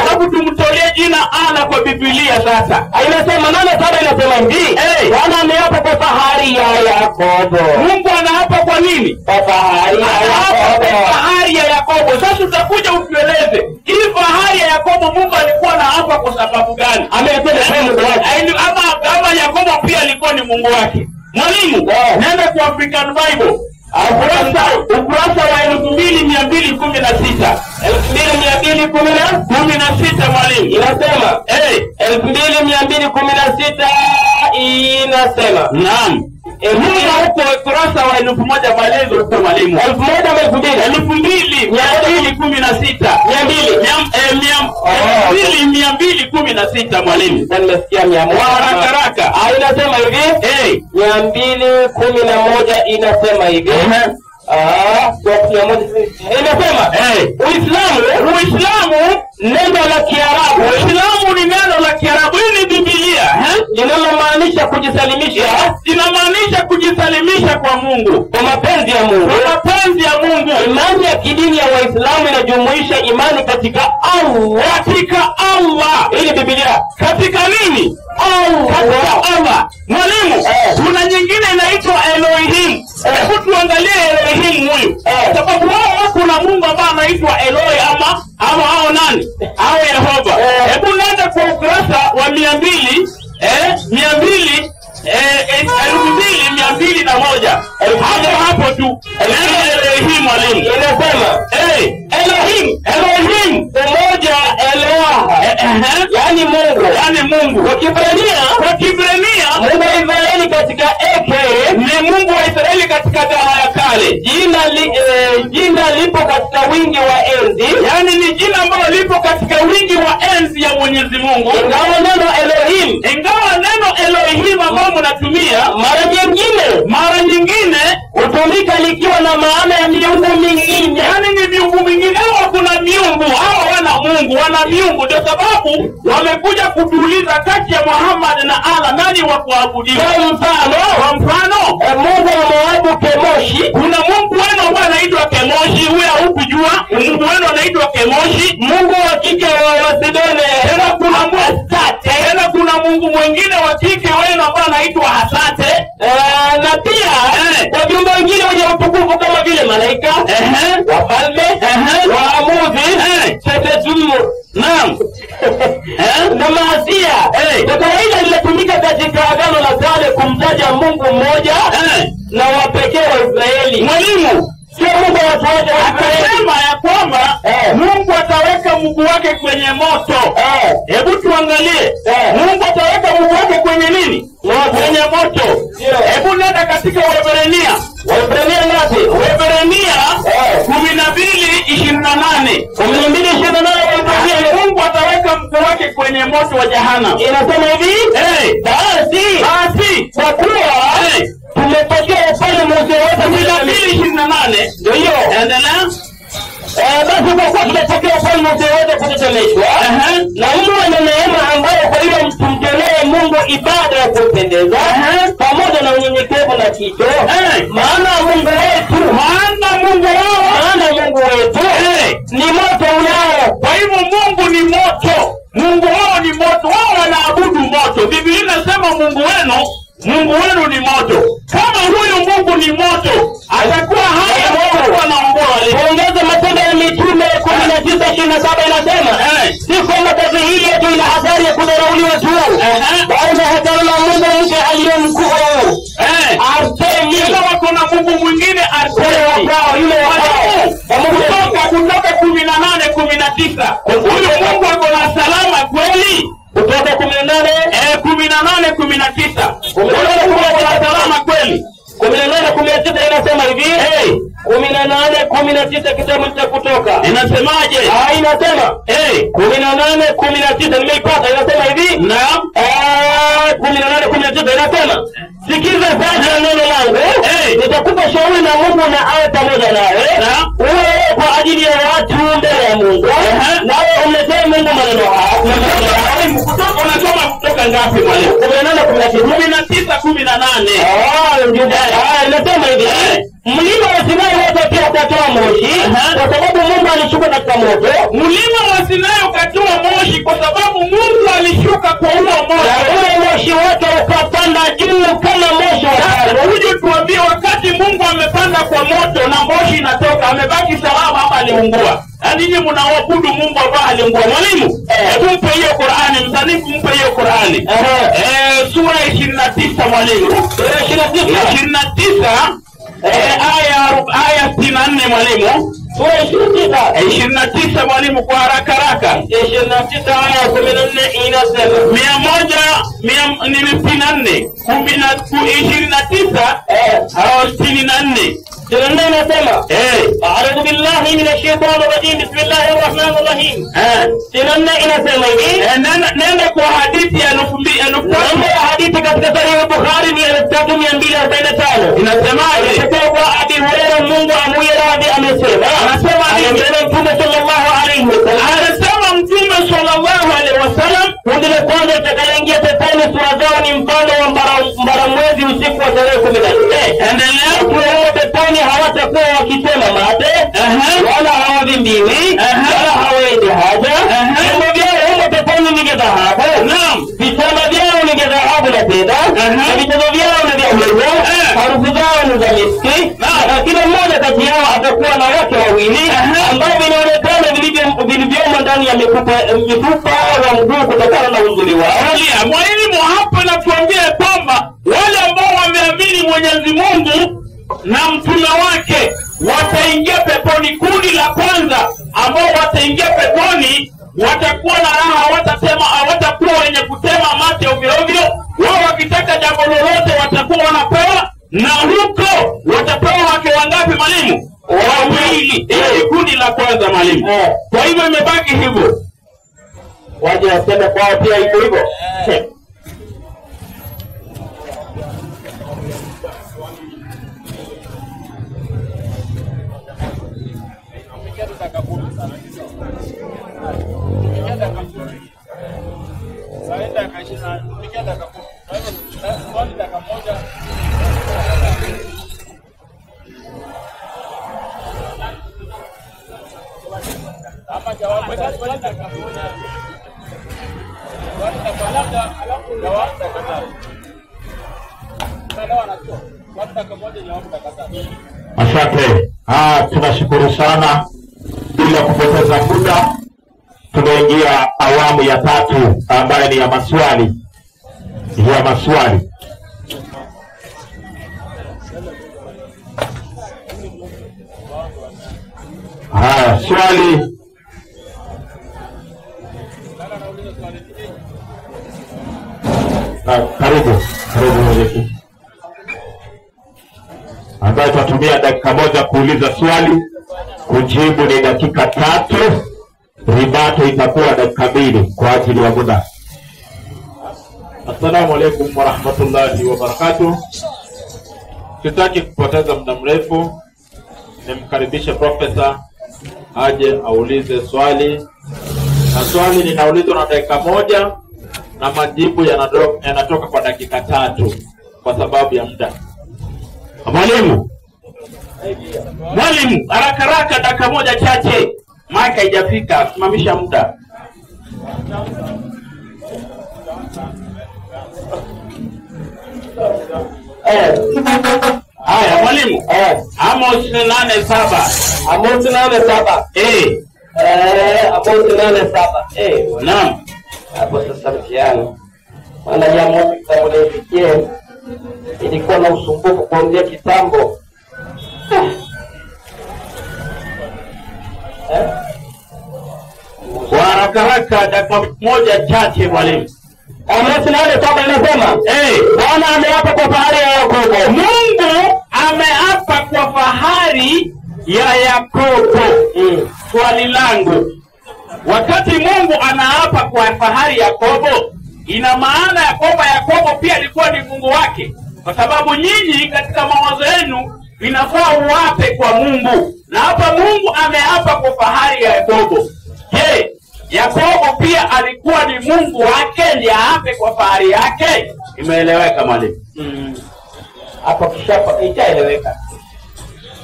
Alafu tumtolee jina Allah kwa Biblia sasa. Inasema 8:7 inasema hivi. Bwana ameapa kwa fahari ya Yakobo. Mungu anaapa kwa nini? Kwa fahari ya Yakobo. Sasa tutakuja utueleze. Hii fahari ya Yakobo Mungu alikuwa anaapa kwa sababu gani? Amependa Mungu wake. Ama Yakobo pia alikuwa ni Mungu wake. Mwalimu, nenda kwa African Bible. Ukurasa wa 2216. 2216 mwalimu. Inasema 2216 inasema. Naam. Mungu huko ukurasa wa 1000 maelezo kwa mwalimu. 2216. 2216 mwalimu. Nimesikia 100. Haraka. Inasema hivi. 211 inasema hivi. Inasema Uislamu neno la Kiarabu. Uislamu ni neno la Kiarabu. Hii ni Biblia. Linamaanisha kujisalimisha. Inamaanisha kujisalimisha kwa Mungu. Kwa mapenzi ya Mungu. Imani ya kidini ya Waislamu inajumuisha imani katika Allah. Hii ni Biblia. Katika nini? Allah. Mwalimu, kuna nyingine inaitwa Elohim. Hebu tuangalie Elohim huyu. Sababu wao kuna Mungu ambaye anaitwa Eloi ama hao nani? Hao Yehova. Hebu nenda kwa ukurasa wa 200 2201. Hapo tu. Elohim mwalimu. Inasema Elohim mmoja Eloah. Yaani Mungu. Kwa Kiebrania Mungu Israeli katika Eke katika Agano la Kale. Jina lipo katika wingi wa enzi, yani ni jina ambalo lipo katika wingi wa enzi ya Mwenyezi Mungu. Ingawa neno Elohim ambalo mnatumia mara nyingine hutumika likiwa na maana ya miungu mingine, yani ni miungu mingine. Hawa kuna miungu, hawa wana miungu, ndio sababu wamekuja kutuuliza kati ya Muhammad na Allah nani wa kuabudiwa. Kwa mfano Mungu wa Moabu Kemoshi, kuna Mungu wenu ambaye anaitwa Kemoshi, huyo hukujua Mungu wenu anaitwa Kemoshi. Mungu wa kike wa Sidone, tena kuna Mungu mwingine wa kike wenu ambaye anaitwa Asate. Na pia wajumbe wengine wenye utukufu kama vile malaika, wafalme, waamuzi, tetezumu, naam, na maasia. Kwa kawaida linatumika katika Agano la Kale kumtaja Mungu mmoja na wa pekee wa Israeli. Mwalimu, sio Mungu wa watu wote. Akasema ya kwamba Mungu ataweka Mungu wake kwenye moto. Hebu tuangalie. Mungu ataweka Mungu wake kwenye nini? Kwenye moto. Hebu nenda katika Waebrania. Waebrania ngapi? Waebrania 12:28. 12:28. Mungu ataweka Mungu wake kwenye moto wa jehanamu. Inasema hivi? Basi kwa kuwa tumepokea ufalme wote. 12:28. Ndio hiyo. Endelea. Basi kwa kuwa tumepokea ufalme wote kutetemeshwa na Mungu na neema ambayo kwa hiyo mtumtolee Mungu ibada ya kupendeza pamoja na unyenyekevu na kicho. Maana Mungu wetu ni moto ulao. Kwa hivyo Mungu ni moto. Mungu wao ni moto. Wao wanaabudu moto. Biblia inasema Mungu wenu ni moto. Kama huyu Mungu ni moto, atakuwa haya Mungu anaongoa. Ongeza Matendo ya Mitume 19:27 inasema si kwamba kazi hii yetu ina hatari ya kudharauliwa tu, bali hata Mungu mke aliye mkuu Artemi. Kama kuna Mungu mwingine Artemi yule kutoka 18:19. Huyo Mungu ako na salama kweli? Kutoka 18:19. Salama kweli? 18:19 inasema hivi. 18:19 kitabu cha Kutoka. Inasemaje? Inasema 18:19 nimeipata. Inasema hivi. Naam. 18:19 inasema sikiza sasa neno langu. Nitakupa shauri na Mungu na awe pamoja nawe. Uwe kwa ajili ya watu mbele ya Mungu. Nawe umletee Mungu maneno haya. Unasoma kutoka ngapi mwalimu? 19:18. Ndio. Inasema hivi. Mlima wa Sinai wote pia utatoa moshi kwa sababu Mungu alishuka katika moto. Mlima wa Sinai ukatoa moshi kwa sababu Mungu alishuka kwa huo moto. Ule moshi wake ukapanda juu kama moshi wa moto. Huyu tuambie wakati Mungu amepanda kwa moto na moshi inatoka, amebaki salama ama aliungua? Ninyi mnaabudu Mungu ambaye aliungua. Mwalimu, hebu mpe hiyo Qur'ani, msanifu mpe hiyo Qur'ani. Sura 29 mwalimu. Sura 29 aya 64 mwalimu. Sura 29 mwalimu kwa haraka. 29 aya 14 inasema 129 inasema a'udhu billahi minash shaitani rajim bismillahir rahmanir rahim. Inasema hivi. Nenda kwa hadithi ya hadithi katika Sahih Bukhari ni 3245. Inasemaje? Kwa Abi Hurairah Mungu amuiradhi amesema. Anasema Mtume sallallahu alaihi wasallam. Anasema Mtume sallallahu alaihi wasallam, kundi la kwanza litakayoingia peponi sura zao ni mfano wa mbaramwezi usiku wa tarehe 14. Endelea. Kwa peponi hawatakuwa wakisema mate, wala hawavimbiwi, wala hawaendi haja. Vyombo vyao humo peponi ni dhahabu. Naam. Vitanda vyao ni dhahabu na fedha. Na vitendo vyao ni vya ulezi. Harufu zao ni za miski. Na kila mmoja kati yao atakuwa na wake wawili ambao vinaonekana vilivyomo ndani ya mifupa wa mguu kutokana na uzuri wao. Mwalimu hapa natuambia kwamba wale ambao wameamini Mwenyezi Mungu na mtume wake wataingia peponi. Kundi la kwanza ambao wataingia peponi watakuwa na raha, hawatakuwa wenye kutema mate ovyo ovyo. Wao wakitaka jambo lolote watakuwa wanapewa Na huko watapewa wake wangapi mwalimu? Wawili. Hili kundi la kwanza mwalimu. Kwa hivyo imebaki hivyo. Waje waseme kwao pia iko hivyo. Asante. Tunashukuru sana. Bila kupoteza muda, tunaingia awamu ya tatu ambayo ni ya maswali. Swali. Karibu mwenyekiti. Ambaye tutatumia dakika moja kuuliza swali, kujibu ni dakika 3, ribato itakuwa dakika 2 kwa ajili ya muda. Assalamu alaikum warahmatullahi wabarakatuh. Sitaki kupoteza muda mrefu, nimkaribishe profesa aje aulize swali. Na swali linaulizwa na dakika 1 na majibu yanatoka kwa dakika 3 kwa sababu ya muda. Mwalimu, haraka dakika 1 chache. Maika haijafika, simamisha muda. Haya mwalimu. Amos 8:7. Amos 8:7. Amos 8:7. Naam. Hapo sasa mtihani. Maana ya Amos kitabu nifikie. Ilikuwa na usumbufu kuanzia kitambo. Kwa haraka dakika 1 chache mwalimu. Amos 8:7 inasema, Bwana ameapa kwa fahari ya Yakobo. Mungu ameapa kwa fahari ya Yakobo. Swali langu, wakati Mungu anaapa kwa fahari ya Yakobo, ina maana ya kwamba Yakobo pia alikuwa ni Mungu wake? Kwa sababu nyinyi katika mawazo yenu inafaa uape kwa Mungu, na hapa Mungu ameapa kwa fahari ya Yakobo. Je, Yakobo pia alikuwa ni Mungu wake ndiye aape kwa fahari yake? Imeeleweka mwalimu? Hapo kishapa itaeleweka.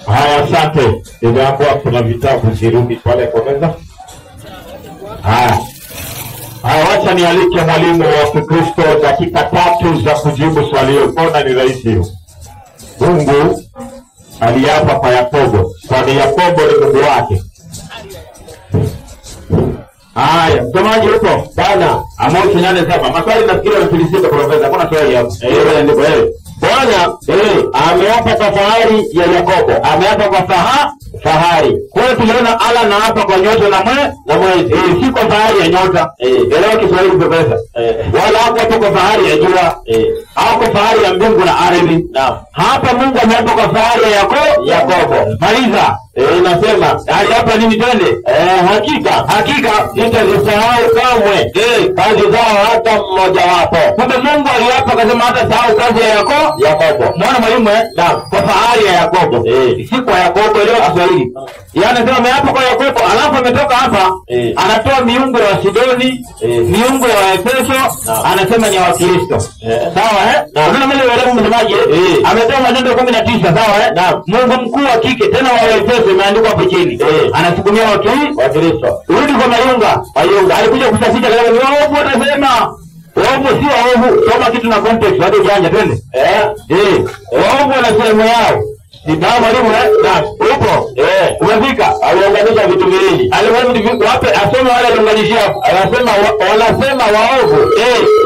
Haya, asante. Ndio hapo kuna vitabu zirudi pale kwa meza. Haya, wacha nialike mwalimu wa Kikristo dakika 3 za kujibu swali hilo. Mbona ni rahisi hiyo? Mungu aliapa kwa Yakobo, kwani Yakobo ni Mungu wake. Haya, msomaji huko bwana. Amos 8:7. Maswali nafikiri walifilisika profesa. Kuna swali hapo. Ndivyo Bwana ameapa kwa fahari ya Yakobo. Ameapa kwa fahari. Kwa hiyo tuliona ala na hapa kwa nyota na mwezi. Si kwa fahari ya nyota. Elewa Kiswahili profesa. Wala hapa kwa fahari ya jua. Au kwa fahari ya mbingu na ardhi. Hapa Mungu ameapa kwa fahari ya Yakobo. Maliza. Inasema aliapa nini twende? Hakika sitazisahau kamwe kazi zao hata mmoja wapo. Kumbe Mungu aliapa akasema hata sahau kazi ya Yakobo. Mwana mwalimu kwa fahari ya Yakobo. Si kwa Yakobo, elewa Kiswahili. Yaani sema ameapa kwa Yakobo, alafu ametoka hapa anatoa miungu ya Sidoni, miungu ya Efeso, anasema ni wa Kristo. Sawa Unaona mimi leo msemaji ametoa Matendo 19, sawa Mungu mkuu wa kike tena wa Efeso imeandikwa hapo chini. Anasukumia watu wa Kristo. Rudi kwa Mayunga. Alikuja kusafisha leo ni waovu, atasema waovu si waovu. Soma kitu na context hadi ujanja twende. Waovu na sehemu yao. Ndio mwalimu upo. Umefika. Aliunganisha vitu viwili. Aliwaambia wape asome wale aliunganishia hapo. Anasema wanasema waovu.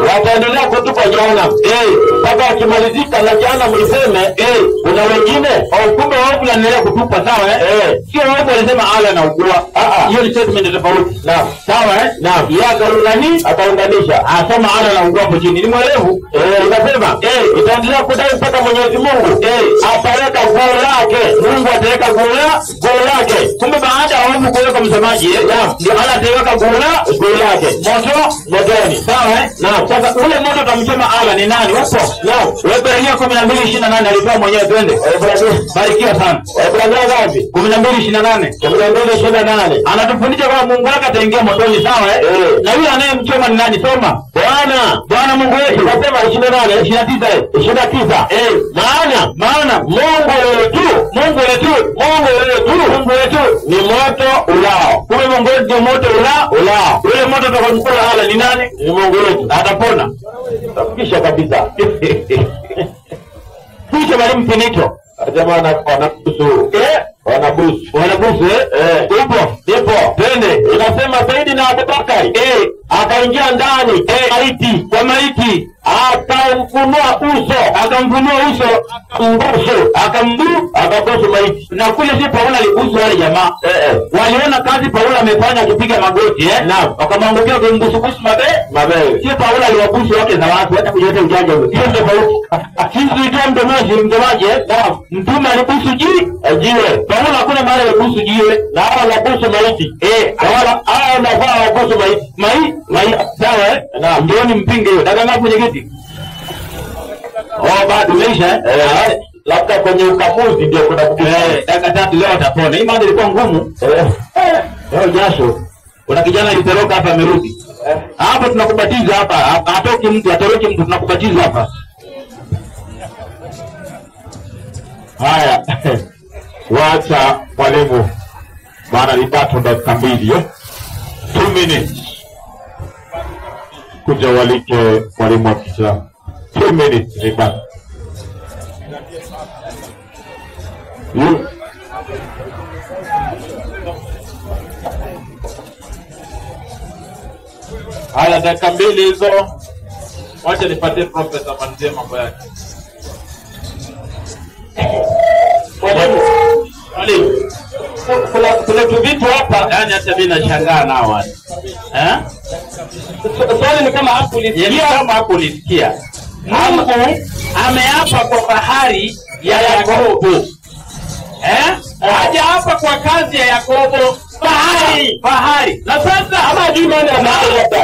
Wataendelea kutupa jana. mpaka akimalizika na jana mliseme kuna wengine kumbe wao wanaendelea kutupa sawa sio wao walisema ala na ugua hiyo ni statement tofauti sawa yeye ataunganisha asema ala na ugua hapo chini ni mwelevu inasema itaendelea kudai mpaka Mwenyezi Mungu ataweka guu lake Mungu ataweka guu lake kumbe baada ya Mungu kuweka msemaji ndio ala ataweka guu lake motoni sawa sasa ule moto utamchoma ala ni nani wapo Waebrania 12:28 alipewa mwenyewe twende barikiwa sana Waebrania ngapi 12:28 anatufundisha kwamba Mungu wake ataingia motoni sawa na yule anayemchoma ni nani soma Bwana Mungu wetu nasema 29 maana Mungu wetu ni moto ulao kumbe Mungu wetu ni moto ulao ule moto utakomkula ala ni nani ni Mungu wetu atapona kisha kabisa kisha mwalimu finito jamaa wanabusu ipo twende inasema Saidi na Abubakari akaingia ndani maiti akamfunua uso akabusu maiti na kule si Paulo alibusu wale jamaa waliona kazi Paulo amefanya akipiga magoti wakamwangukia kumbusu mabe si Paulo aliwabusu wake za watu hata kujote ujanja huo hiyo ndio tofauti sisi ndio mdomaji mtume alibusu jiwe Paulo hakuna mahali alibusu jiwe na hao alibusu maiti wala anafaa alibusu maiti sawa ndio ni mpinge hiyo dada ngapi kwenye kiti bado meisha labda kwenye ukamuzi ndio kuna dakika 3 leo atapona hii mambo ilikuwa ngumu leo jasho kuna kijana alitoroka hapa amerudi hapo tunakubatiza hapa atoki mtu atoroki mtu tunakubatiza hapa haya wacha mwalimu bana lipato dakika 2 2 minutes kuja walike mwalimu wa Kiislamu 2 minutes lipato haya dakika 2 hizo wacha nipatie profesa manzie mambo yake mwalimu kuna vitu hapa yani hata mimi nashangaa nao watu swali ni kama hakulisikia Mungu ameapa kwa bahari ya Yakobo haja hapa kwa kazi ya Yakobo bahari na sasa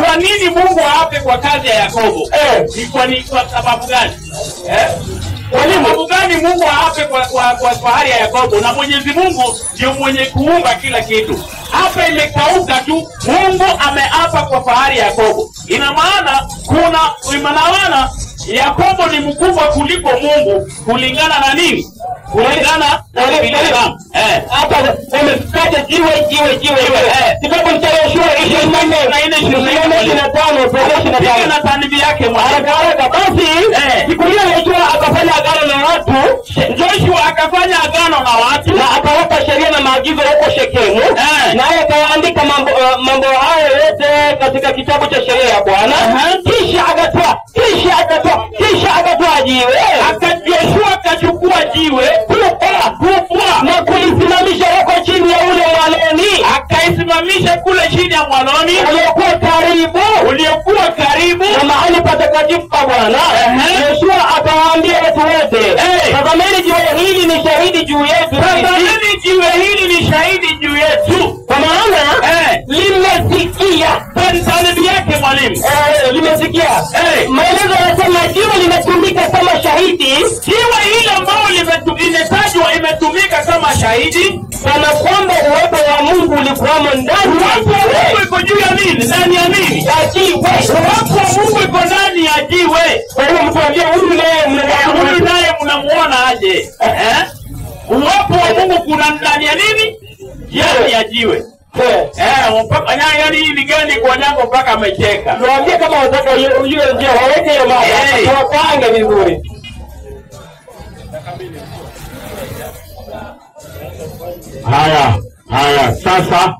kwa nini Mungu aape kwa kazi ya Yakobo kwa sababu gani kwa sababu gani Mungu aape kwa bahari ya Yakobo na Mwenyezi Mungu ndio mwenye kuumba kila kitu hapa imekauka tu Mungu ameapa kwa bahari ya Yakobo ina maana Yakobo ni mkubwa kuliko Mungu kulingana na nini kulingana na Biblia hapa umekaja jiwe sababu nitayoshua 24 na tanibi yake haraka basi siku hiyo Joshua akafanya agano na watu na akawapa sheria na maagizo huko Shekemu naye akaandika mambo hayo yote katika kitabu cha sheria ya Bwana kisha akatoa jiwe Joshua akachukua jiwe kubwa na kulisimamisha huko chini ya ule mwaloni akaisimamisha kule chini ya mwaloni uliokuwa karibu na mahali patakatifu pa Bwana Joshua akawaambia watu wote tazameni jiwe hili ni shahidi juu yetu kwa maana limesikia tanibi yake mwalimu limesikia maelezo yanasema jiwe limetumika kama shahidi jiwe hilo ambalo limetajwa imetumika kama shahidi kana kwamba uwepo wa Mungu ulikuwamo ndani Mungu iko juu ya nini ndani ya nini ya jiwe uwepo wa Mungu iko ndani ya jiwe kwa hiyo mtu aliye huyu naye mnamuona aje uwepo wa Mungu kuna ndani ya nini ndani ya jiwe mpaka yani hili gani kwa nyango mpaka amecheka niambie kama unataka yule ndio waweke hiyo mambo tuwapange vizuri haya sasa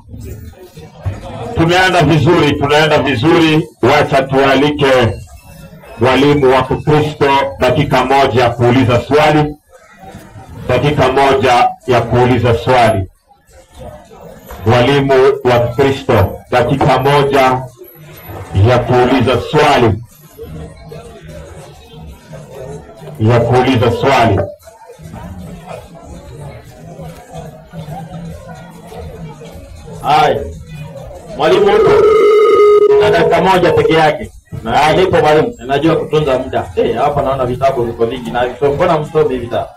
tunaenda vizuri wacha tualike mwalimu wa Kikristo dakika moja kuuliza swali. Dakika moja ya kuuliza swali. Mwalimu wa Kikristo dakika moja ya kuuliza swali. Ya kuuliza swali. Hai. Mwalimu huko. Na dakika moja peke yake. Na nipo mwalimu. Najua kutunza muda. Hapa naona vitabu viko vingi na visomo. Mbona msomi vitabu?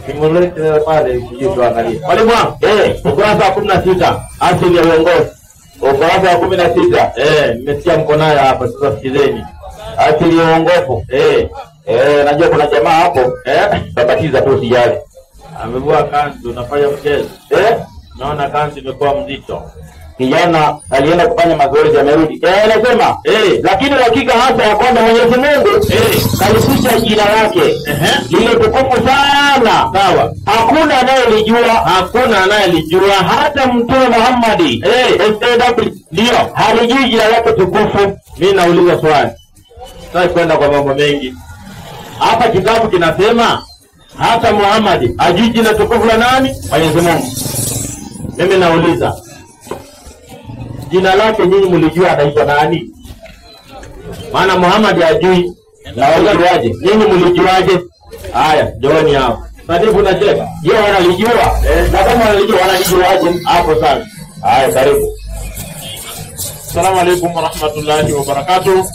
Kimulete pale sijui tuangalie. Mwalimu wangu, ukurasa wa 16, asili ya uongozi. Ukurasa wa 16. Nimesikia mko nayo hapa sasa sikizeni. Asili ya uongofu. Najua kuna jamaa hapo. Tabatiza tu usijali. Amevua kanzu, unafanya mchezo. Naona kanzu imekuwa mzito. Kijana alienda kufanya mazoezi amerudi. Anasema, lakini hakika hasa ya kwamba Mwenyezi Mungu kalifisha jina lake. Lile tukufu sana. Sawa. Hakuna anayelijua hata Mtume Muhammad. Ndio, halijui jina lake tukufu. Mimi nauliza swali. Sasa kwenda kwa mambo mengi. Hapa kitabu kinasema hata Muhammad hajui jina tukufu la nani? Mwenyezi Mungu. Mimi nauliza, jina lake nyinyi mlijua anaitwa nani? Maana Muhammad hajui. Naulizaje? Nyinyi mlijuaje? Haya, jooni hapo. Sadifu unacheka. Je, wanalijua? Na kama wanalijua wanalijuaje? Hapo sana. Haya, karibu. Asalamu alaykum wa rahmatullahi wa barakatuh.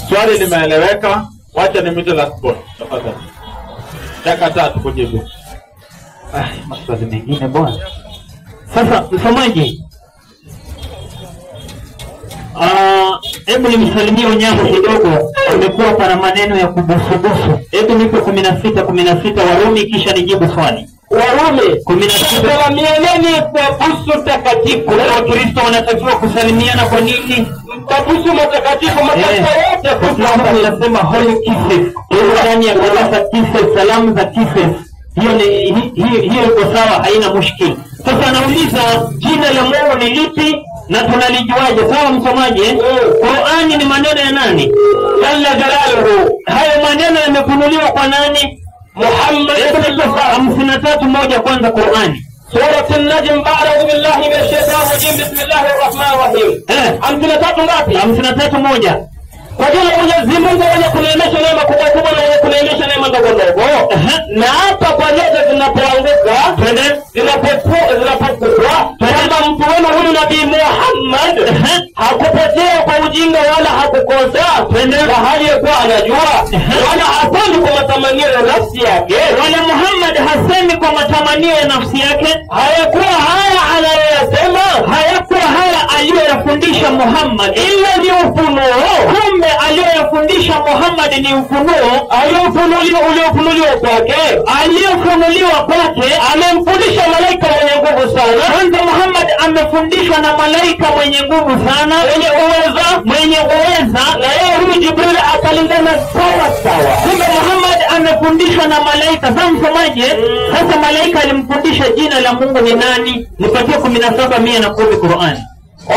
Swali limeeleweka. Wacha nimite last point. Tafadhali. Dakika 3 kujibu. Maswali mengine bwana. Sasa msomaji, hebu nimsalimie Onyango kidogo. Amekuwa para maneno ya kubusubusu. Hebu nipe 16 Warumi kisha nijibu swali. Warumi 16. Salamianeni kwa busu takatifu. Wakristo wanatakiwa kusalimiana kwa nini? Busu matakatifu mataifa yote Kwa tunasema holy kisses. Ndani ya kanisa kisses, salamu za kisses. Hiyo iko sawa, haina mushkili. Sasa anauliza jina la Mungu ni lipi na tunalijuaje? Sawa msomaji, Qur'ani ni maneno ya nani? Jalla jalaluhu. Hayo maneno yamefunuliwa kwa nani? Muhammad. 53 kwanza Qur'ani. سورة النجم أعوذ بالله من الشيطان الرجيم بسم الله الرحمن الرحيم. 53 ngapi? 53 Kwa jina Mwenyezi Mungu mwenye kuneemesha neema kubwa kubwa na mwenye kuneemesha neema ndogo ndogo. Na hapa kwa nyota zinapoanguka, zinapokuwa, kwamba mtu wenu huyu Nabii Muhammad hakupotea kwa ujinga wala hakukosa, na hali ya kuwa anajua, wala hasemi kwa matamanio ya nafsi yake, wala Muhammad hasemi kwa matamanio ya nafsi yake. Hayakuwa haya anayoyasema, hayakuwa haya aliyoyafundisha Muhammad, ila ni ufunuo. Kumbe aliyoyafundisha Muhammad ni ufunuo, uliofunuliwa kwake. Amemfundisha malaika mwenye nguvu sana. Kwanza Muhammad amefundishwa na malaika mwenye nguvu sana, mwenye uweza, na yeye huyu Jibril akalingana sawa. Kumbe Muhammad amefundishwa na malaika. Sasa msomaje? Sasa malaika alimfundisha jina la Mungu ni nani? Nipatie 17:110 Qur'an.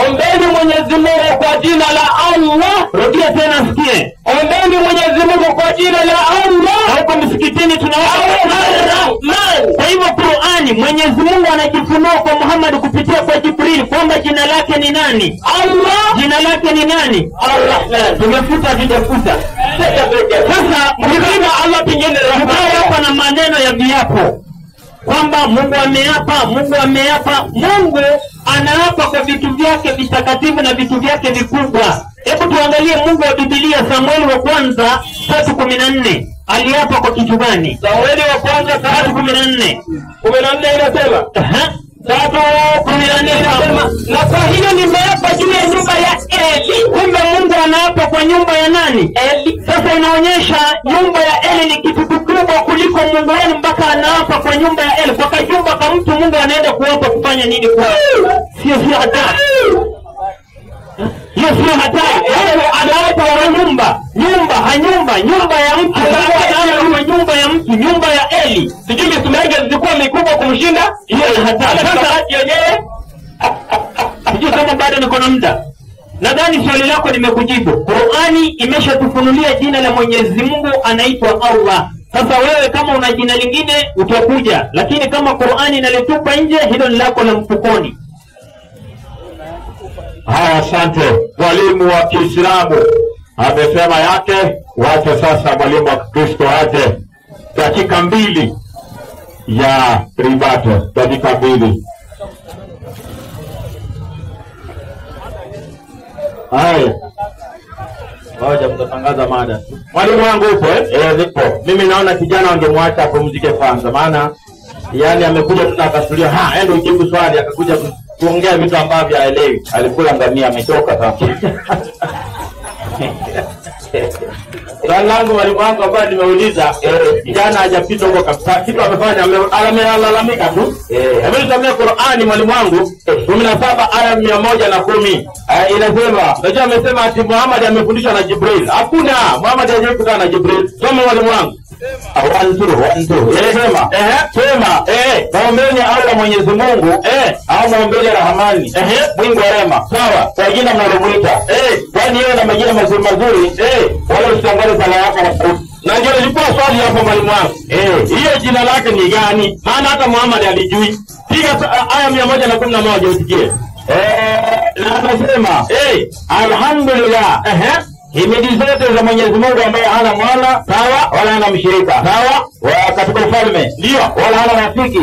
Ombeni Mwenyezi Mungu kwa jina la Allah. Rudia tena sikie. Ombeni Mwenyezi Mungu kwa jina la Allah. Huko msikitini Kwa hivyo Qur'ani Mwenyezi Mungu anajifunua kwa Muhammad kupitia kwa Jibril kwamba jina lake ni nani? Allah. Jina lake ni nani? Ar-Rahman. Tumefuta. Sasa Jibril Allah pingine hapa na maneno ya viapo kwamba Mungu ameapa. Mungu anaapa kwa vitu vyake vitakatifu na vitu vyake vikubwa. Hebu tuangalie Mungu wa Biblia, Samueli wa kwanza 3:14. Aliapa kwa kitu gani? Samueli wa kwanza 3:14. 14 inasema 3:14 inasema, na kwa hiyo nimeapa juu ya nyumba ya Eli. Kumbe Mungu anaapa kwa nyumba ya nani? Eli. Sasa inaonyesha nyumba ya Eli ni kitu kikubwa kuliko Mungu wenu, mpaka anaapa kwa nyumba ya Eli. Kwa kajumba kama mtu Mungu anaenda kuapa kufanya nini kwa? Sio hatari. Hiyo sio hatari. Anaapa kwa nyumba ya mtu. Nyumba ya mtu, nyumba ya Eli. Sijui mitume zilikuwa mikubwa kumshinda. Hiyo hatari. Sasa yenyewe sijui kama bado niko na muda. Nadhani swali lako nimekujibu. Qur'ani imeshatufunulia jina la Mwenyezi Mungu anaitwa Allah. Sasa wewe kama una jina lingine utakuja, lakini kama Qur'ani inalitupa nje, hilo ni lako la mfukoni. Haya, asante. Mwalimu wa Kiislamu amesema yake, wacha sasa mwalimu wa Kristo aje. Dakika 2 ya ribato, dakika 2. Haya, Wacha mtatangaza mada. mwalimu wangu upo Zipo. Mimi naona kijana wangemwacha apumzike kwanza, maana yani amekuja tu akasulia, ende ujibu swali, akakuja kuongea vitu ambavyo haelewi. Alikula ngamia ametoka sasa. Swali langu mwalimu wangu ambaye nimeuliza, kijana hajapita huko kabisa. Kitu amefanya amelalamika tu. Hebu tusomee Qur'ani mwalimu wangu 17 aya 110. Inasema, unajua amesema ati Muhammad amefundishwa na Jibril. Hakuna, Muhammad hajawahi kukutana na Jibril. Soma mwalimu wangu. Sema, naombeni Allah Mwenyezi Mungu, au naombeni Rahmani, mwingi wa rehema. Sawa, kwa jina mnalomuita. Kwani yeye na majina mazuri mazuri, wala usitangaze sala yako na sauti. Na ndio ilikuwa swali hapo mwalimu wangu. Hiyo jina lake ni gani? Maana hata Muhammad alijui. Piga aya 111 usikie. Na anasema, alhamdulillah. Himidi zote za Mwenyezi Mungu ambaye hana mwana, sawa, wala hana mshirika, sawa, katika ufalme, ndio, wala hana rafiki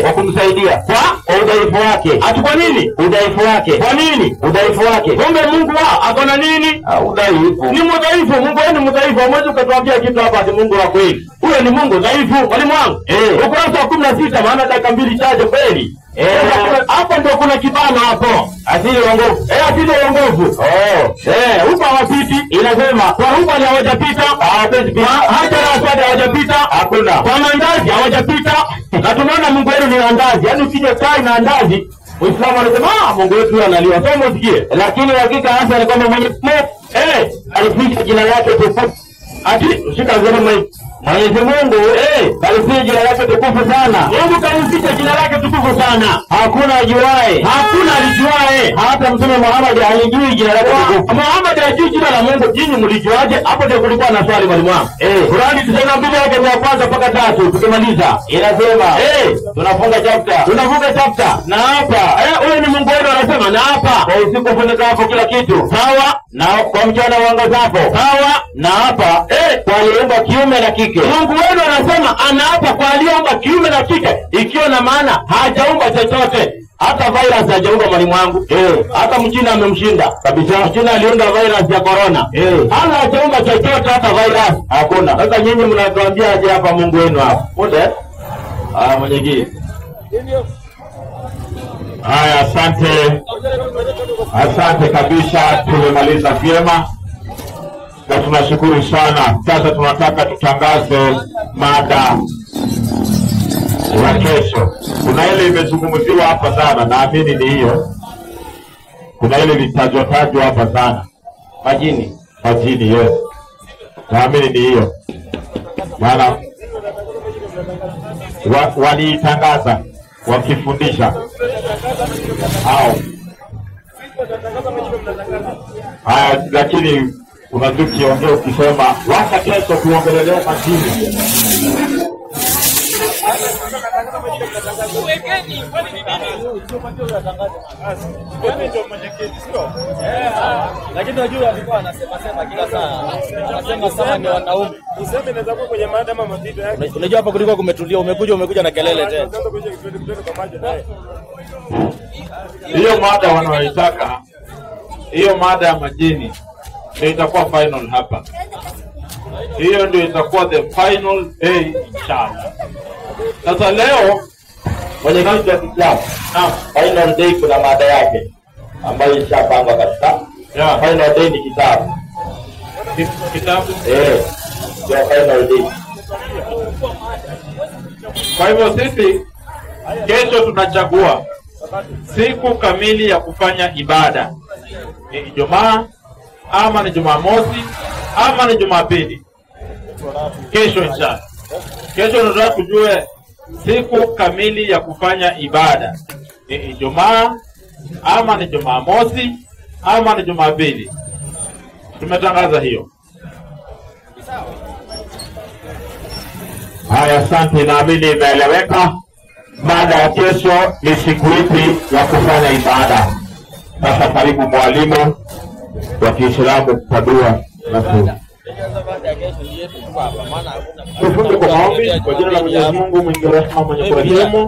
wa kumsaidia kwa udhaifu wake. Ati kwa nini? Udhaifu wake. Kwa nini? Udhaifu wake. Kumbe Mungu ako na nini? Udhaifu. Ni mdhaifu. Mungu ni mdhaifu. Hamwezi ukatuambia kitu hapa ati Mungu wa kweli. Huyo ni Mungu dhaifu. Mwalimu wangu, ukurasa wa 16, maana dakika 2 chache kweli. Hapo ndio kuna kibano hapo. Asili uongofu. Asili uongofu. Huko hawapiti. Inasema kwa huko hawajapita. Hata Aswad hawajapita. Hakuna. Kwa mandazi hawajapita. Na tunaona Mungu wetu ni andazi. Yaani ukija kai na andazi, Uislamu anasema Mungu wetu analiwa. Soma usikie. Lakini hakika hasa ni kwamba Mwenyezi Mungu alificha jina lake tukufu. Ati shika zile Mwenyezi Mungu alificha jina lake tukufu sana. Mungu kalificha jina lake tukufu sana. Hakuna ajuae. Hakuna alijuae. Hata Mtume Muhammad alijui jina lake tukufu. Muhammad hajui jina la Mungu. Jini mlijuaje? Hapo ndio kulikuwa na swali mwalimu wangu. Qur'ani 92 yake ya kwanza mpaka 3 tukimaliza. Inasema tunafunga chapter. Tunafunga chapter. Na hapa huyu ni Mungu wetu anasema na hapa kwa usiku ufunika hapo kila kitu. Sawa? Na kwa mchana uangazapo. Sawa? Na hapa kwa aliumba kiume na kike. Mungu wetu anasema anaapa kwa aliumba kiume na kike, ikiwa na maana hajaumba chochote. Hata virus hajaumba mwalimu wangu. Hata mchina amemshinda kabisa. Mchina aliunda virus ya corona. Hala hajaumba chochote, hata virus hakuna. Sasa nyinyi mnatuambia aje hapa Mungu wenu hapa? Wote? Mwenyekiti. haya, asante. Asante kabisa, tumemaliza vyema. Na tunashukuru sana. Sasa tunataka tutangaze mada ya kesho. Kuna ile imezungumziwa hapa sana, naamini ni hiyo. Kuna ile litajwa hapa sana. Majini, yes. Naamini ni hiyo. Maana waliitangaza wakifundisha. Lakini kuna kitu kiongea ukisema wacha kesho kuongelelea majini. Lakini unajua alikuwa anasema kila saa. Anasema sana ni wanaume. Useme naweza kuwa kwenye mada ama mapito yake. Unajua hapa kulikuwa kumetulia, umekuja na kelele tena. Hiyo mada wanaoitaka, hiyo mada ya majini ndio itakuwa final hapa. Hiyo ndio itakuwa the final day inshallah. Sasa leo Mwenye kitu ya Kiislamu, final day kuna mada yake ambayo ishapangwa kabisa. Final day ni kitabu. Kitabu? Ndio final day. Kwa hivyo sisi kesho tunachagua siku kamili ya kufanya ibada. Ni Ijumaa ama ni Jumamosi ama ni Jumapili. Kesho inshallah. Kesho tunataka tujue siku kamili ya kufanya ibada. Ni Ijumaa ama ni Jumamosi ama ni Jumapili. Tumetangaza hiyo. Haya, asante, naamini imeeleweka. Baada ya kesho ni siku ipi ya kufanya ibada? Sasa karibu mwalimu wa Kiislamu kwa dua na Tufunge kwa maombi. Kwa jina la Mwenyezi Mungu mwingi wa rehema mwenye kurehemu.